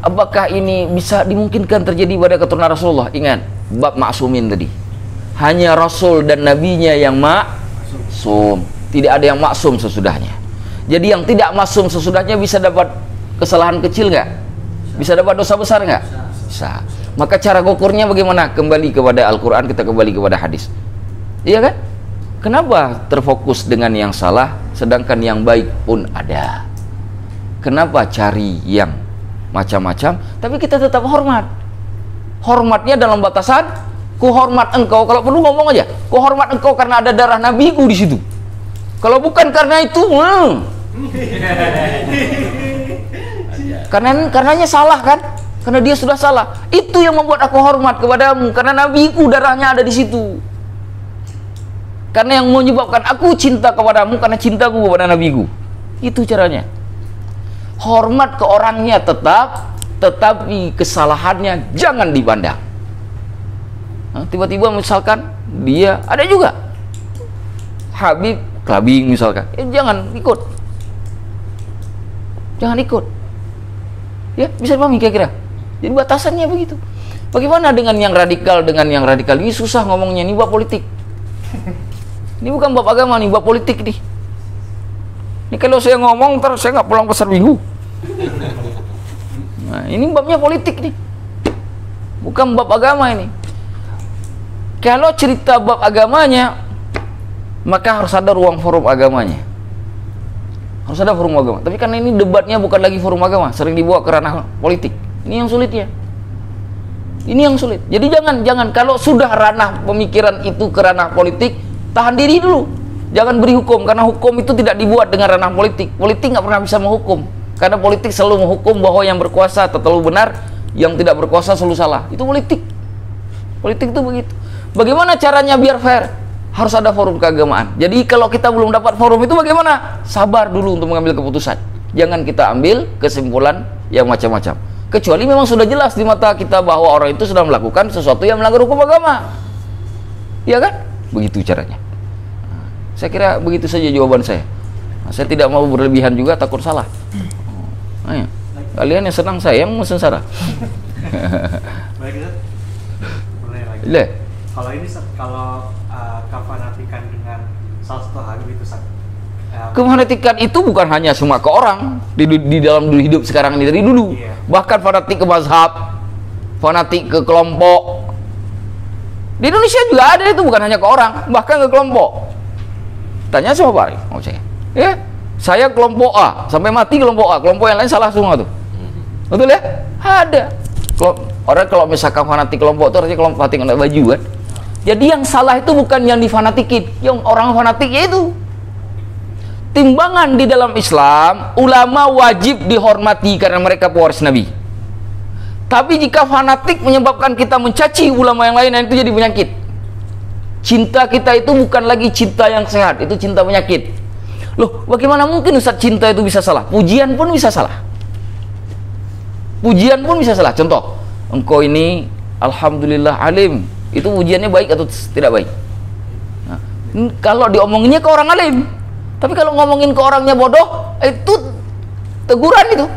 Apakah ini bisa dimungkinkan terjadi pada keturunan Rasulullah? Ingat, bab maksumin tadi. Hanya Rasul dan Nabinya yang maksum. Tidak ada yang maksum sesudahnya. Jadi yang tidak maksum sesudahnya bisa dapat kesalahan kecil nggak? Bisa dapat dosa besar nggak? Bisa. Maka cara ngukurnya bagaimana? Kembali kepada Al-Quran, kita kembali kepada hadis. Iya kan? Kenapa terfokus dengan yang salah, sedangkan yang baik pun ada? Kenapa cari yang macam-macam, tapi kita tetap hormat? Hormatnya dalam batasan, ku hormat engkau, kalau perlu ngomong aja, ku hormat engkau karena ada darah nabiku di situ. Kalau bukan karena itu, karenanya salah kan? Karena dia sudah salah. Itu yang membuat aku hormat kepadamu, karena nabiku darahnya ada di situ. Karena yang menyebabkan aku cinta kepadamu karena cintaku kepada nabiku. Itu caranya. Hormat ke orangnya tetap, tetapi kesalahannya jangan dipandang. Nah, tiba-tiba misalkan dia ada juga Habib clubbing misalkan, jangan ikut. Jangan ikut. Ya, bisa dipahami kira-kira. Jadi batasannya begitu. Bagaimana dengan yang radikal? Dengan yang radikal ini susah ngomongnya, ini bab politik. Ini bukan bab agama nih, bab politik nih. Ini kalau saya ngomong ntar saya nggak pulang pasar minggu. Nah, ini babnya politik nih, bukan bab agama ini. Kalau cerita bab agamanya, maka harus ada ruang forum agamanya. Harus ada forum agama. Tapi karena ini debatnya bukan lagi forum agama, sering dibawa ke ranah politik. Ini yang sulit ya. Ini yang sulit. Jadi jangan kalau sudah ranah pemikiran itu ke ranah politik, tahan diri dulu, jangan beri hukum, karena hukum itu tidak dibuat dengan ranah politik. Politik nggak pernah bisa menghukum, karena politik selalu menghukum bahwa yang berkuasa selalu benar, yang tidak berkuasa selalu salah. Itu politik. Politik itu begitu. Bagaimana caranya biar fair? Harus ada forum keagamaan. Jadi kalau kita belum dapat forum itu bagaimana? Sabar dulu untuk mengambil keputusan. Jangan kita ambil kesimpulan yang macam-macam. Kecuali memang sudah jelas di mata kita bahwa orang itu sudah melakukan sesuatu yang melanggar hukum agama. Ya kan? Begitu caranya. Saya kira begitu saja jawaban saya. Saya tidak mau berlebihan juga, takut salah. Kalian yang senang, saya yang sengsara. Baik, Ustaz. Mulai lagi. Le. Kalau ini kalau kefanatikan dengan salah satu Habib itu, Ustaz. Kefanatikan itu bukan hanya semua ke orang di dalam hidup sekarang ini, dari dulu. Iya. Bahkan fanatik ke mazhab, fanatik ke kelompok. Di Indonesia juga ada, itu bukan hanya ke orang, bahkan ke kelompok. Tanya sama Pak Arif, mau saya. Ya, saya kelompok A, sampai mati kelompok A, kelompok yang lain salah semua tuh. Betul ya? Ada. Orang kalau misalkan fanatik kelompok itu artinya kelompok fanatik anak baju kan. Jadi yang salah itu bukan yang difanatikin, yang orang fanatiknya itu. Timbangan di dalam Islam, ulama wajib dihormati karena mereka pewaris Nabi. Tapi jika fanatik menyebabkan kita mencaci ulama yang lain, itu jadi penyakit. Cinta kita itu bukan lagi cinta yang sehat, itu cinta penyakit. Loh, bagaimana mungkin Ustaz cinta itu bisa salah? Pujian pun bisa salah. Pujian pun bisa salah. Contoh, engkau ini alhamdulillah alim. Itu pujiannya baik atau tidak baik? Nah, kalau diomonginnya ke orang alim. Tapi kalau ngomongin ke orangnya bodoh, itu teguran itu.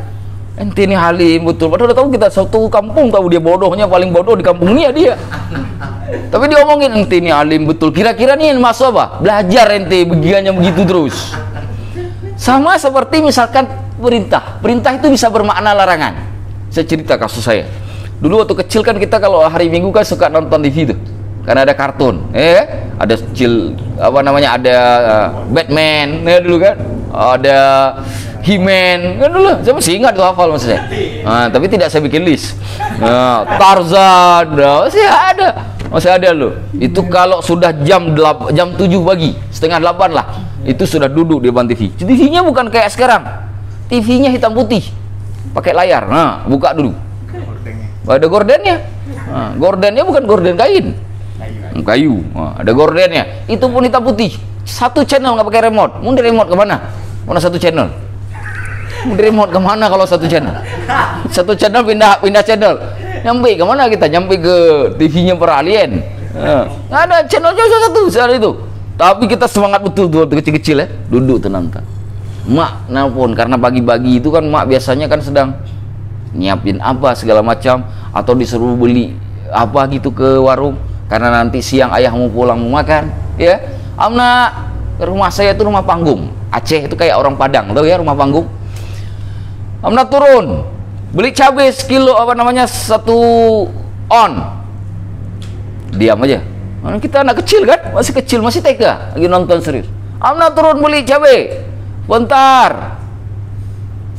Ente ini halim betul. Padahal udah tahu kita satu kampung tahu dia bodohnya, paling bodoh di kampungnya dia. Tapi diomongin ente ini halim betul. Kira-kira nih masuk apa? Belajar ente begiannya begitu terus. Sama seperti misalkan perintah. Perintah itu bisa bermakna larangan. Saya cerita kasus saya. Dulu waktu kecil kan kita kalau hari Minggu kan suka nonton TV tuh. Karena ada kartun, ada ada Batman, dulu kan, ada He-Man kan dulu, saya masih ingat tuh, hafal maksud saya. Tapi tidak saya bikin list. Tarzan, masih ada loh. Itu kalau sudah jam 7 pagi, setengah 8 lah, itu sudah duduk di depan TV. TV-nya bukan kayak sekarang, TV-nya hitam putih, pakai layar. Nah, buka dulu. Ada gordennya. Gordennya bukan gorden kain, kayu. Ada gordennya. Itu pun hitam putih. Satu channel nggak pakai remote. Mau di remote kemana? Mana satu channel? Mau di remote kemana kalau satu channel? Satu channel pindah channel. Nyampe kemana kita? Nyampe ke TV-nya para alien. Nggak ada, channelnya satu saat itu. Tapi kita semangat betul tuh waktu kecil-kecil ya. Duduk tenang. Mak nelpon karena pagi-pagi itu kan mak biasanya kan sedang nyiapin apa segala macam, atau disuruh beli apa gitu ke warung karena nanti siang ayah mau pulang mau makan. Ya, Amna, rumah saya itu rumah panggung. Aceh itu kayak orang Padang, tahu ya rumah panggung. Amna turun beli cabai sekilo satu on. Diam aja. Kita anak kecil kan, masih kecil, masih TK, lagi nonton serius. Amna turun beli cabai. Bentar.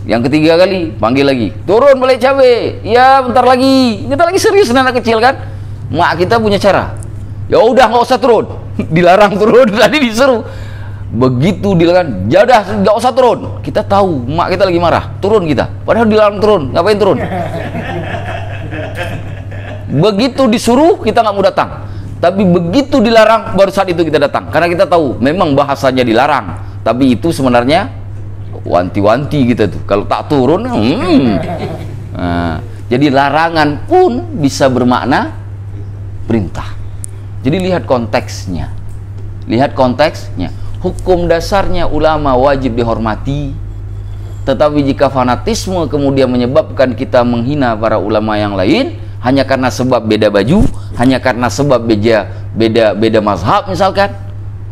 Yang ketiga kali panggil lagi, turun beli cabai. Ya bentar lagi. Kita lagi serius anak kecil kan. Mak kita punya cara. Ya udah nggak usah turun. Dilarang turun, tadi disuruh. Begitu dilarang, ya udah nggak usah turun. Kita tahu mak kita lagi marah, turun kita. Padahal dilarang turun, ngapain turun? Begitu disuruh kita nggak mau datang. Tapi begitu dilarang baru saat itu kita datang. Karena kita tahu memang bahasanya dilarang, tapi itu sebenarnya wanti-wanti gitu tuh. Kalau tak turun, Nah, jadi larangan pun bisa bermakna perintah. Jadi lihat konteksnya. Lihat konteksnya. Hukum dasarnya ulama wajib dihormati. Tetapi jika fanatisme kemudian menyebabkan kita menghina para ulama yang lain hanya karena sebab beda baju, hanya karena sebab beda mazhab misalkan.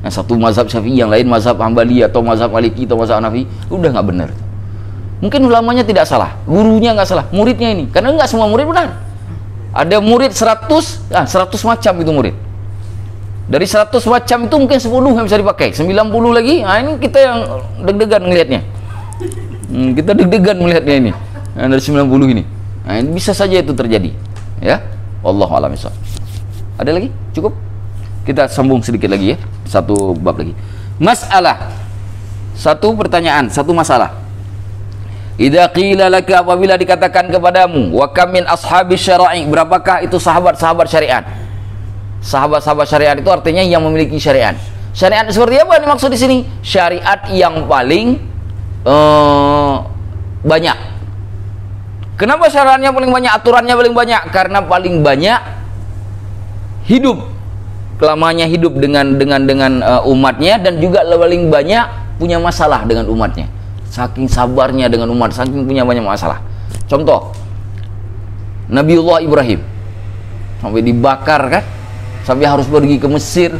Yang satu mazhab Syafi'i, yang lain mazhab Hambali atau mazhab Maliki atau mazhab Hanafi, udah nggak benar. Mungkin ulamanya tidak salah, gurunya nggak salah, muridnya ini. Karena nggak semua murid benar. Ada murid 100 macam itu murid. Dari 100 macam itu mungkin 10 yang bisa dipakai, 90 lagi. Nah ini kita yang deg-degan ngelihatnya. Kita deg-degan melihatnya ini. Nah, dari 90 ini. Nah, ini bisa saja itu terjadi. Ya. Wallahu a'lam bishawab. Ada lagi? Cukup? Kita sambung sedikit lagi ya. Satu bab lagi. Masalah. Satu pertanyaan, satu masalah. Idza qila laka, apabila dikatakan kepadamu, wa kam min ashabi syara'i, berapakah itu sahabat-sahabat syariat? Sahabat-sahabat syariat itu artinya yang memiliki syariat. Syariat seperti apa dimaksud di sini? Syariat yang paling banyak. Kenapa syariatnya paling banyak? Aturannya paling banyak karena paling banyak hidup, kelamanya hidup dengan umatnya, dan juga paling banyak punya masalah dengan umatnya. Saking sabarnya dengan umat, saking punya banyak masalah. Contoh, Nabiullah Ibrahim sampai dibakar kan, sampai harus pergi ke Mesir,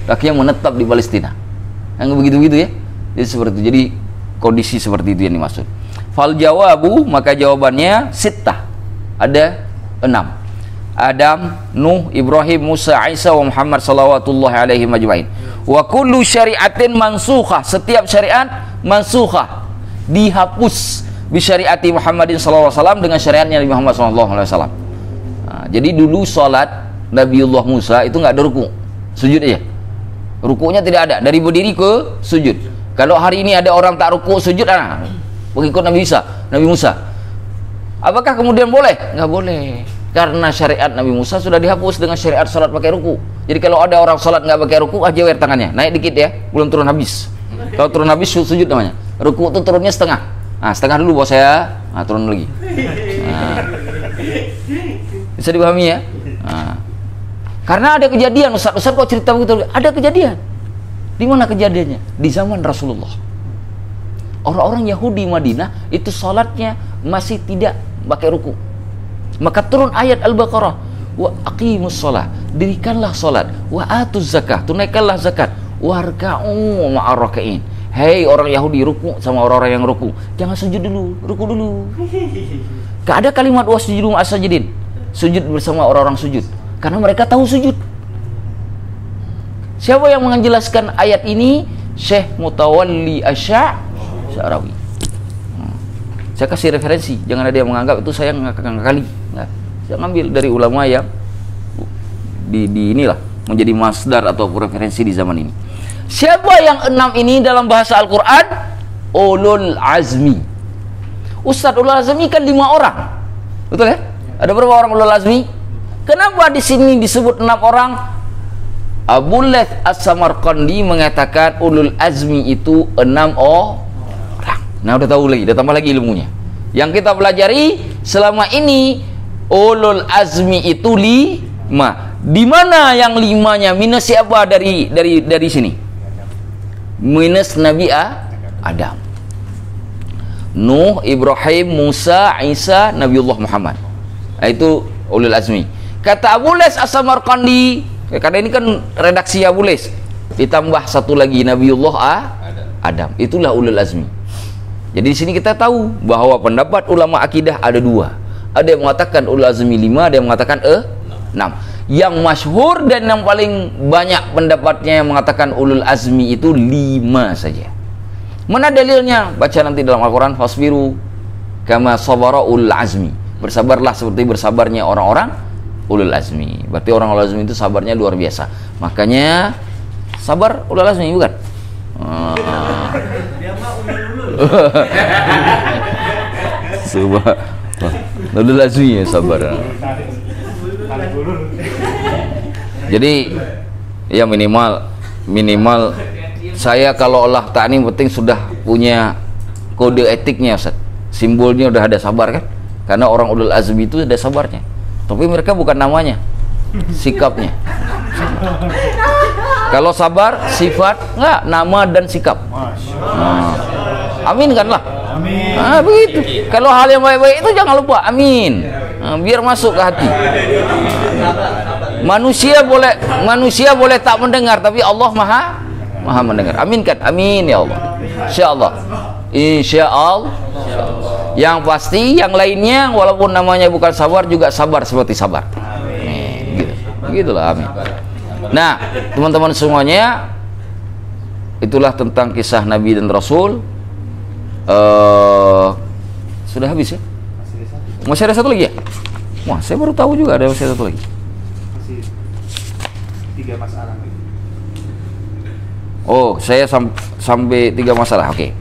akhirnya menetap di Palestina. Yang begitu-begitu ya. Jadi seperti itu. Jadi kondisi seperti itu yang dimaksud. Fal jawabu, maka jawabannya sittah. Ada 6. Adam, Nuh, Ibrahim, Musa, Isa, wa Muhammad salawatullahi alaihi majma'in. Wa kullu syari'atin mansukhah, setiap syariat mansukhah, dihapus bi syariati Muhammadin sallallahu alaihi wasallam, dengan syariatnya Nabi Muhammad sallallahu alaihi wasallam. Nah, jadi dulu salat Nabiullah Musa itu nggak ada ruku, sujud aja. Rukunya tidak ada, dari berdiri ke sujud. Kalau hari ini ada orang tak ruku sujud, pengikut Nabi Musa. Apakah kemudian boleh? Nggak boleh. Karena syariat Nabi Musa sudah dihapus dengan syariat salat pakai ruku. Jadi kalau ada orang salat nggak pakai ruku, jewer tangannya, naik dikit ya, belum turun habis. Kalau turun habis sujud namanya. Ruku itu turunnya setengah. Nah, setengah dulu bos saya. Nah, turun lagi. Nah. Bisa dipahami ya? Nah. Karena ada kejadian, Ustaz kok cerita begitu? Ada kejadian. Di mana kejadiannya? Di zaman Rasulullah. Orang-orang Yahudi Madinah itu salatnya masih tidak pakai ruku. Maka turun ayat Al-Baqarah, wa aqimus shalah, dirikanlah salat, wa atuz zakah, tunaikanlah zakat, warka'u ma'ar raka'in. Hei orang Yahudi, ruku sama orang-orang yang ruku. Jangan sujud dulu, ruku dulu. Gak ada kalimat wasjudu ma'as sajidin, sujud bersama orang-orang sujud, karena mereka tahu sujud. Siapa yang menjelaskan ayat ini? Syekh Mutawalli Asy'arawi. Saya kasih referensi, jangan ada yang menganggap itu saya ngakali. Nah, saya ngambil dari ulama yang di inilah menjadi masdar atau referensi di zaman ini. Siapa yang 6 ini dalam bahasa Al-Quran? Ulul azmi. Ustadz, ulul azmi kan 5 orang, betul ya? Ada berapa orang ulul azmi? Kenapa di sini disebut 6 orang? Abu Laits As-Samarqandi mengatakan ulul azmi itu 6 orang. Nah, udah tahu lagi, udah tambah lagi ilmunya. Yang kita pelajari selama ini, ulul azmi itu 5. Di mana yang 5-nya? Minus siapa dari sini? Minus Nabi Adam. Nuh, Ibrahim, Musa, Isa, Nabiullah Muhammad. Nah, itu ulul azmi. Kata Abu Laits As-Samarqandi, karena ini kan redaksi Abu Laits, ditambah satu lagi Nabiullah Adam. Itulah ulul azmi. Jadi di sini kita tahu bahwa pendapat ulama akidah ada 2. Ada yang mengatakan ulul azmi 5, ada yang mengatakan 6. Yang masyhur dan yang paling banyak pendapatnya yang mengatakan ulul azmi itu 5 saja. Mana dalilnya? Baca nanti dalam Al-Quran, fasbiru kama sabara ulul azmi. Bersabarlah seperti bersabarnya orang-orang ulul azmi. Berarti orang ulul azmi itu sabarnya luar biasa. Makanya sabar ulul azmi, bukan? Dia mah ulul. Subah. Ulul azmi ya sabar. Jadi ya minimal saya kalau olah ta'lim penting sudah punya kode etiknya, Ustaz. Simbolnya udah ada sabar kan? Karena orang ulul azmi itu ada sabarnya. Tapi mereka bukan namanya, sikapnya. Kalau sabar sifat, enggak, nama dan sikap. Amin kan lah. Amin. Begitu. Kalau hal yang baik-baik itu jangan lupa amin. Biar masuk ke hati. Manusia boleh tak mendengar, tapi Allah maha mendengar. Amin kan? Amin ya Allah. Insyaallah. Insyaallah. Yang pasti yang lainnya walaupun namanya bukan sabar juga sabar seperti sabar. Gitu. Begitulah, amin. Nah, teman-teman semuanya, itulah tentang kisah Nabi dan Rasul. Sudah habis ya? Masih ada satu lagi ya? Wah, saya baru tahu juga ada masih satu lagi. Masih 3 masalah lagi. Oh, saya sampai 3 masalah. Oke.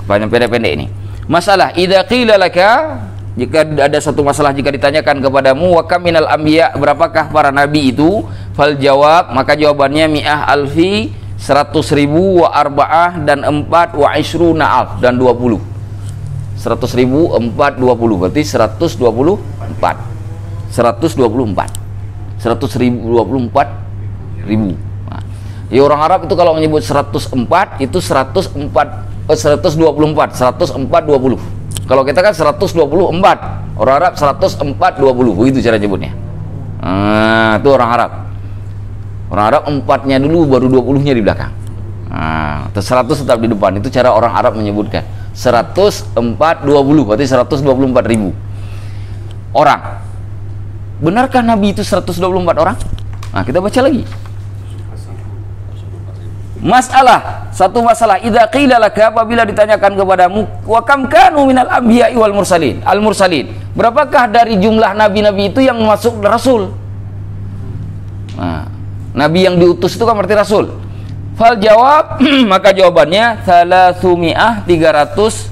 Pendek-pendek ini. Masalah idza qila laka, jika ada satu masalah jika ditanyakan kepadamu, wa kam minal anbiya, berapakah para nabi itu? Fal jawab, maka jawabannya mi'ah alfi, 100.000, wa arba'ah, dan 4, wa ishruna alf, dan 20. 100.000, 4, 20, berarti 124. 124. 124.000. Nah, ya orang Arab itu kalau menyebut 104 itu 124. Kalau kita kan 124. Orang Arab 104.20. Begitu cara nyebutnya. Nah, itu orang Arab. Orang Arab 4-nya dulu baru 20-nya di belakang. Nah, 100 tetap di depan. Itu cara orang Arab menyebutkan. 104.20 berarti 124.000 orang. Benarkah Nabi itu 124 orang? Nah, kita baca lagi. Satu masalah idza qila laka, apabila ditanyakan kepadamu, wa kam kanu minal anbiya'i wal mursalin, al mursalin, berapakah dari jumlah nabi-nabi itu yang masuk rasul? Nah, nabi yang diutus itu kan berarti rasul. Fal jawab, maka jawabannya 300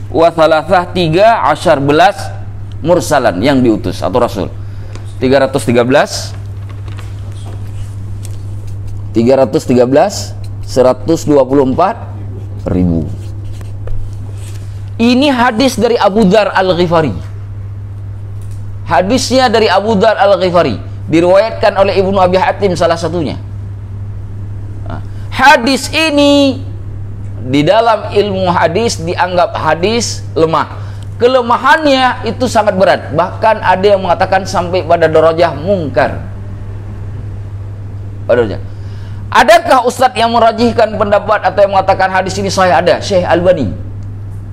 wa 13 mursalan, yang diutus atau rasul. 313 124.000. Ini hadis dari Abu Dzar Al-Ghifari. Hadisnya dari Abu Dzar Al-Ghifari, diriwayatkan oleh Ibnu Abi Hatim salah satunya. Hadis ini di dalam ilmu hadis dianggap hadis lemah. Kelemahannya itu sangat berat. Bahkan ada yang mengatakan sampai pada darajah mungkar. Pada darajah. Adakah ustadz yang merajihkan pendapat atau yang mengatakan hadis ini sahih? Ada, Syekh Albani.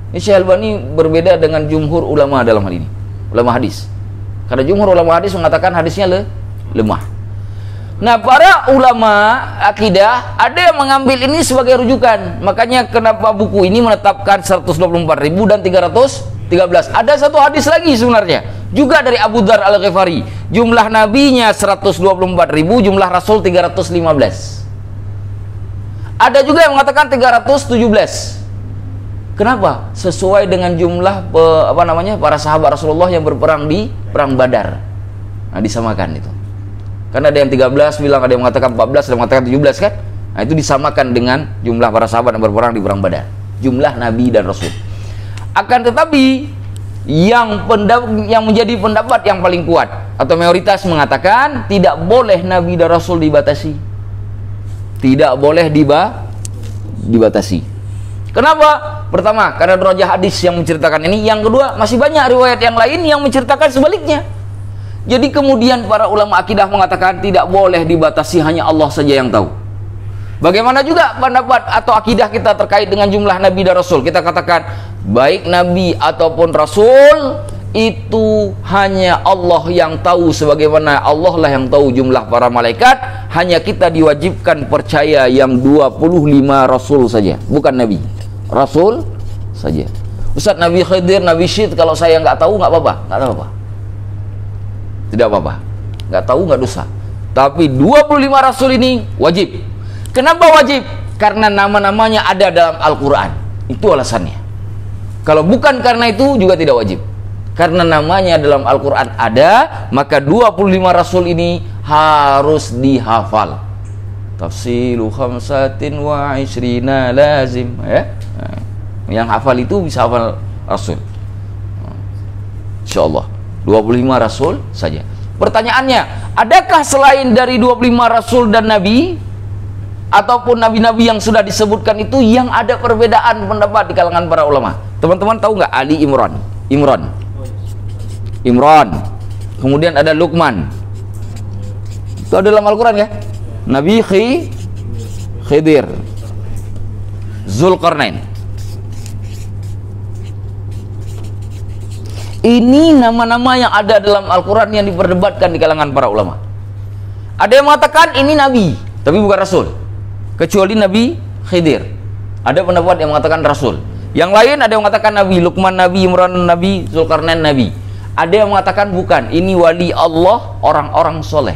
Ini Syekh Albani berbeda dengan jumhur ulama dalam hal ini, ulama hadis. Karena jumhur ulama hadis mengatakan hadisnya lemah. Nah, para ulama akidah ada yang mengambil ini sebagai rujukan. Makanya kenapa buku ini menetapkan 124.000 dan 313. 13. Ada satu hadis lagi sebenarnya, juga dari Abu Dzar Al-Ghifari. Jumlah nabinya 124.000, jumlah rasul 315. Ada juga yang mengatakan 317. Kenapa? Sesuai dengan jumlah para sahabat Rasulullah yang berperang di perang Badar. Nah, disamakan itu. Karena ada yang 13 bilang, ada yang mengatakan 14, ada yang mengatakan 17 kan? Nah, itu disamakan dengan jumlah para sahabat yang berperang di perang Badar. Jumlah nabi dan rasul. Akan tetapi yang menjadi pendapat yang paling kuat atau mayoritas mengatakan tidak boleh nabi dan rasul dibatasi. Tidak boleh dibatasi. Kenapa? Pertama, karena derajat hadis yang menceritakan ini. Yang kedua, masih banyak riwayat yang lain yang menceritakan sebaliknya. Jadi kemudian para ulama akidah mengatakan tidak boleh dibatasi, hanya Allah saja yang tahu. Bagaimana juga pendapat atau akidah kita terkait dengan jumlah nabi dan rasul? Kita katakan baik nabi ataupun rasul itu hanya Allah yang tahu, sebagaimana Allah lah yang tahu jumlah para malaikat. Hanya kita diwajibkan percaya yang 25 rasul saja, bukan nabi, rasul saja. Ustaz, Nabi Khidir, Nabi Syed, kalau saya nggak tahu nggak apa-apa? Nggak apa-apa, tidak apa-apa, nggak tahu nggak dosa. Tapi 25 rasul ini wajib. Kenapa wajib? Karena nama-namanya ada dalam Al-Quran. Itu alasannya. Kalau bukan karena itu juga tidak wajib. Karena namanya dalam Al-Quran ada, maka 25 rasul ini harus dihafal. Tafsilu khamsatin wa ishrina lazim, ya. Yang hafal itu bisa hafal rasul. InsyaAllah 25 rasul saja. Pertanyaannya, adakah selain dari 25 rasul dan nabi ataupun nabi-nabi yang sudah disebutkan itu yang ada perbedaan pendapat di kalangan para ulama? Teman-teman tahu nggak Ali Imran? Kemudian ada Luqman. Itu ada dalam Al-Quran ya? Nabi Khidir, Zulkarnain. Ini nama-nama yang ada dalam Al-Quran yang diperdebatkan di kalangan para ulama. Ada yang mengatakan ini nabi, tapi bukan rasul, kecuali Nabi Khidir. Ada pendapat yang mengatakan rasul. Yang lain ada yang mengatakan nabi, Luqman nabi, Imran nabi, Zulkarnain nabi. Ada yang mengatakan bukan, ini wali Allah, orang-orang soleh.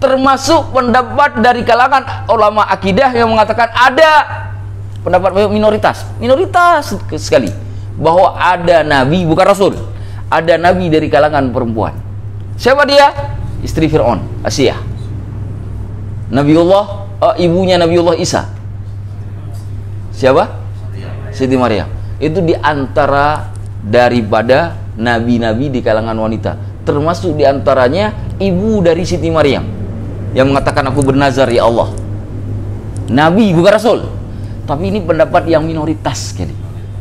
Termasuk pendapat dari kalangan ulama akidah yang mengatakan ada pendapat minoritas sekali, bahwa ada nabi bukan rasul, ada nabi dari kalangan perempuan. Siapa dia? Istri Fir'aun, Asiyah. Ibunya Nabiullah Isa. Siapa? Siti Maryam. Itu diantara daripada nabi-nabi di kalangan wanita. Termasuk diantaranya ibu dari Siti Maryam yang mengatakan aku bernazar ya Allah. Nabi bukan rasul. Tapi ini pendapat yang minoritas sekali.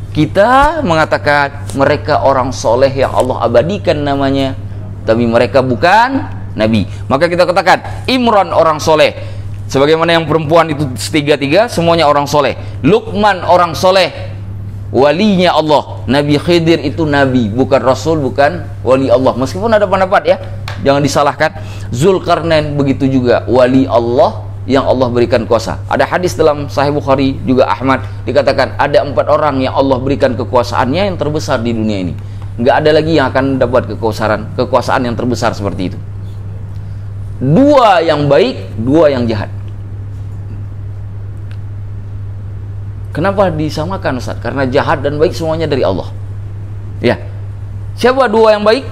Kita mengatakan mereka orang soleh yang Allah abadikan namanya, tapi mereka bukan nabi. Maka kita katakan Imran orang soleh, sebagaimana yang perempuan itu tiga-tiga semuanya orang soleh. Luqman orang soleh, walinya Allah. Nabi Khidir itu nabi, bukan rasul, bukan wali Allah. Meskipun ada pendapat ya, jangan disalahkan. Zulkarnain begitu juga, wali Allah yang Allah berikan kuasa. Ada hadis dalam Sahih Bukhari juga Ahmad, dikatakan ada 4 orang yang Allah berikan kekuasaannya yang terbesar di dunia ini. Nggak ada lagi yang akan dapat kekuasaan yang terbesar seperti itu. 2 yang baik, 2 yang jahat. Kenapa disamakan Ustaz? Karena jahat dan baik semuanya dari Allah. Ya. Siapa 2 yang baik?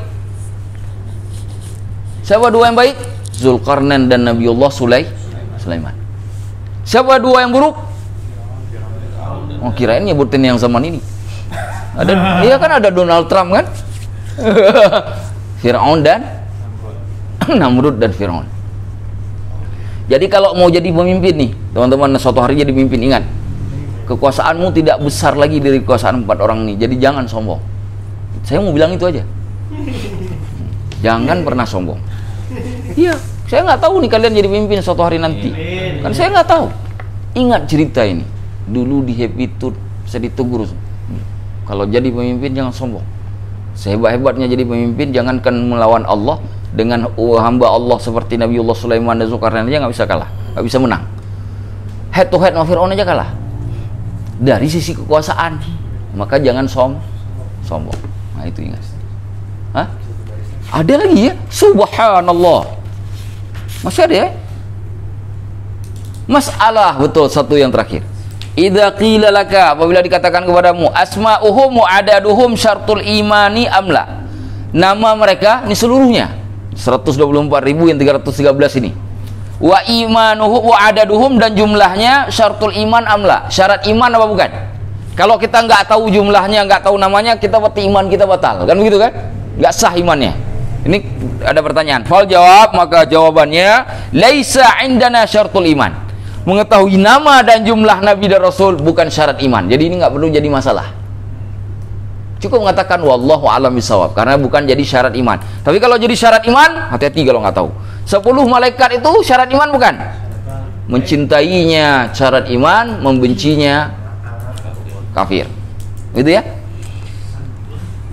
Siapa 2 yang baik? Zulkarnain dan Nabiullah Sulaiman. Siapa 2 yang buruk? Oh, kirain nyebutin yang zaman ini. Iya kan ada Donald Trump kan? Fir'aun dan Namrud dan Fir'aun. Jadi kalau mau jadi pemimpin nih, teman-teman, suatu hari jadi pemimpin, ingat, kekuasaanmu tidak besar lagi dari kekuasaan 4 orang ini. Jadi jangan sombong. Saya mau bilang itu aja. Jangan pernah sombong. Iya, saya nggak tahu nih kalian jadi pemimpin suatu hari nanti. Kan saya nggak tahu. Ingat cerita ini. Dulu di Happy Tour saya ditegur. Kalau jadi pemimpin jangan sombong. Sehebat-hebatnya jadi pemimpin, jangankan melawan Allah, dengan hamba Allah seperti Nabiullah Sulaiman dan Zulkarnain aja nggak bisa kalah, nggak bisa menang. Head to head sama Fir'aun aja kalah. Dari sisi kekuasaan, maka jangan sombong. Nah itu ingat. Hah? Ada lagi ya? Subhanallah. Masih ada ya? Masalah betul satu yang terakhir. Idza qila laka, apabila dikatakan kepadamu asma'uhum wa adaduhum syartul imani amla. Nama mereka ini seluruhnya 124.313 ini. Wa imanuhum wa adaduhum, dan jumlahnya syartul iman amla. Syarat iman apa bukan? Kalau kita nggak tahu jumlahnya, nggak tahu namanya, kita berarti iman kita batal. Kan begitu kan? Nggak sah imannya. Ini ada pertanyaan. Fal jawab, maka jawabannya laisa indana syartul iman. Mengetahui nama dan jumlah nabi dan rasul bukan syarat iman. Jadi ini nggak perlu jadi masalah. Cukup mengatakan wallahu a'lam bishawab, karena bukan jadi syarat iman. Tapi kalau jadi syarat iman, hati-hati kalau nggak tahu. 10 malaikat itu syarat iman bukan? Mencintainya syarat iman, membencinya kafir. Gitu ya?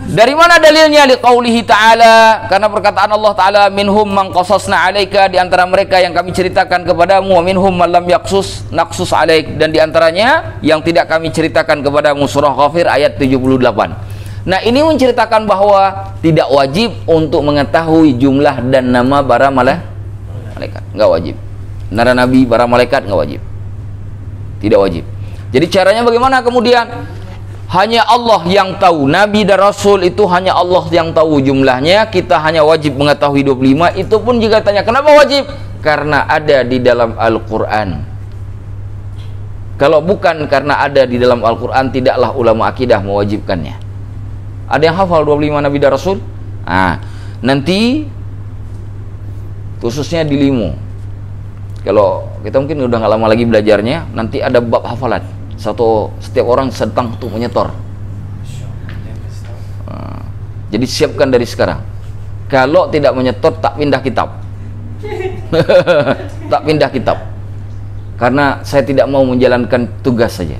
Dari mana dalilnya? Liqaulihi ta'ala, karena perkataan Allah Ta'ala, minhum man qasasna 'alaika, di antara mereka yang kami ceritakan kepadamu, wa minhum man lam naqsus 'alaik, dan di antaranya yang tidak kami ceritakan kepadamu. Surah Ghafir ayat 78. Nah, ini menceritakan bahwa tidak wajib untuk mengetahui jumlah dan nama para malaikat, enggak wajib. Nara nabi, para malaikat enggak wajib. Tidak wajib. Jadi caranya bagaimana kemudian? Hanya Allah yang tahu. Nabi dan Rasul itu hanya Allah yang tahu jumlahnya. Kita hanya wajib mengetahui 25. Itu pun jika tanya kenapa wajib? Karena ada di dalam Al-Quran. Kalau bukan karena ada di dalam Al-Quran, tidaklah ulama akidah mewajibkannya. Ada yang hafal 25 Nabi dan Rasul? Nah, nanti khususnya di Limo, kalau kita mungkin udah gak lama lagi belajarnya, nanti ada bab hafalan. Setiap orang sedang untuk menyetor. Jadi siapkan dari sekarang. Kalau tidak menyetor, tak pindah kitab. Tak pindah kitab. Karena saya tidak mau menjalankan tugas saja.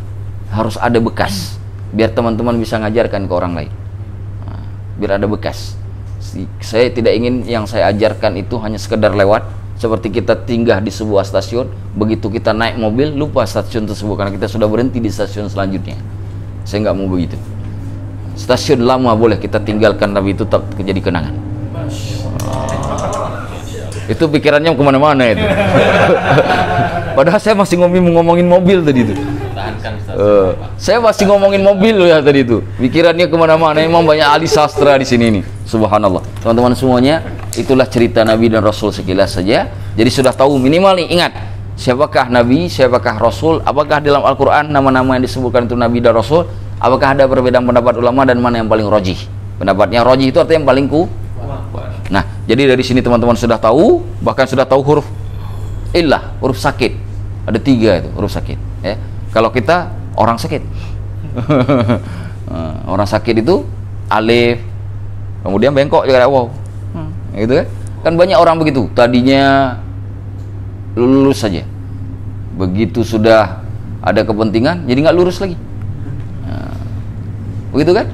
Harus ada bekas, biar teman-teman bisa ngajarkan ke orang lain. Biar ada bekas. Saya tidak ingin yang saya ajarkan itu hanya sekedar lewat. Seperti kita tinggal di sebuah stasiun, begitu kita naik mobil lupa stasiun tersebut karena kita sudah berhenti di stasiun selanjutnya. Saya nggak mau begitu. Stasiun lama boleh kita tinggalkan, tapi itu tetap jadi kenangan. Itu pikirannya kemana-mana itu. Padahal saya masih ngomongin mobil tadi itu. Saya masih ngomongin mobil loh ya tadi itu. Pikirannya kemana-mana. Emang banyak ahli sastra di sini nih. Subhanallah. Teman-teman semuanya, itulah cerita Nabi dan Rasul sekilas saja. Jadi sudah tahu minimal nih, ingat siapakah Nabi, siapakah Rasul, apakah dalam Al-Quran nama-nama yang disebutkan itu Nabi dan Rasul, apakah ada perbedaan pendapat ulama, dan mana yang paling rajih. Pendapatnya rajih itu artinya yang paling kuat. Nah, jadi dari sini teman-teman sudah tahu, bahkan sudah tahu huruf illah, huruf sakit. Ada 3 itu huruf sakit ya. Kalau kita orang sakit orang sakit itu alif, kemudian bengkok juga ada waw, gitu kan? Kan banyak orang begitu, tadinya lurus saja, begitu sudah ada kepentingan jadi nggak lurus lagi. Begitu kan?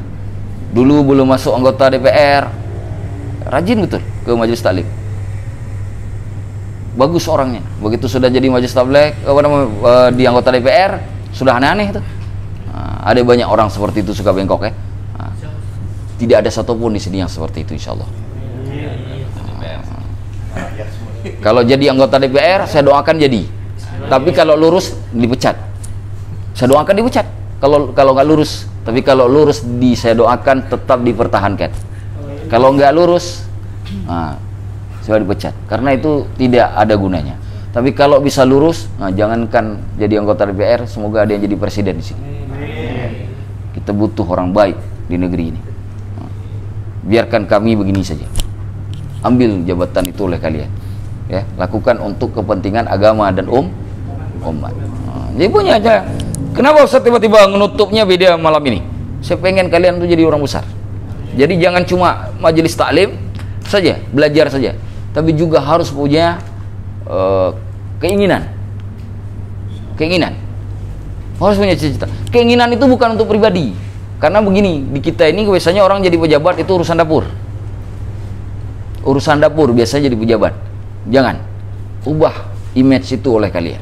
Dulu belum masuk anggota DPR rajin betul ke majelis taklim, bagus orangnya. Begitu sudah jadi majelis tabligh, di anggota DPR sudah aneh-aneh itu. Ada banyak orang seperti itu, suka bengkok ya. Tidak ada satupun di sini yang seperti itu, insyaallah. Kalau jadi anggota DPR, saya doakan jadi. Tapi kalau lurus dipecat. Saya doakan dipecat. Kalau nggak lurus, tapi kalau lurus saya doakan tetap dipertahankan. Kalau nggak lurus, saya dipecat. Karena itu tidak ada gunanya. Tapi kalau bisa lurus, jangankan jadi anggota DPR, semoga ada yang jadi presiden di sini. Kita butuh orang baik di negeri ini. Biarkan kami begini saja. Ambil jabatan itu oleh kalian. Ya, lakukan untuk kepentingan agama dan umat. Jadi punya aja. Kenapa Ustaz tiba-tiba menutupnya beda malam ini? Saya pengen kalian tuh jadi orang besar. Jadi jangan cuma majelis taklim saja, belajar saja, tapi juga harus punya keinginan. Harus punya cita-cita. Keinginan itu bukan untuk pribadi. Karena begini, di kita ini biasanya orang jadi pejabat itu urusan dapur. Urusan dapur biasanya jadi pejabat. Jangan. Ubah image itu oleh kalian.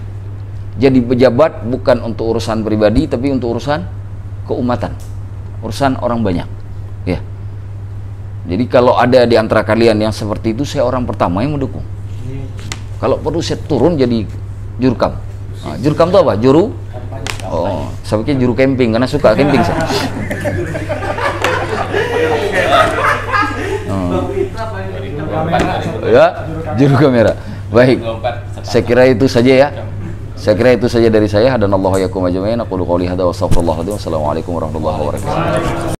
Jadi pejabat bukan untuk urusan pribadi, tapi untuk urusan keumatan. Urusan orang banyak. Jadi kalau ada di antara kalian yang seperti itu, saya orang pertama yang mendukung. Kalau perlu saya turun jadi jurkam. Nah, jurkam itu apa? Juru? Oh, saya pikir juru camping karena suka camping saya. Ya, juru kamera. Baik. Saya kira itu saja ya. Saya kira itu saja dari saya. Hadanallahu yakum ajmain. Aqulu qouli hadza wa astaghfirullah. Wassalamualaikum warahmatullahi wabarakatuh.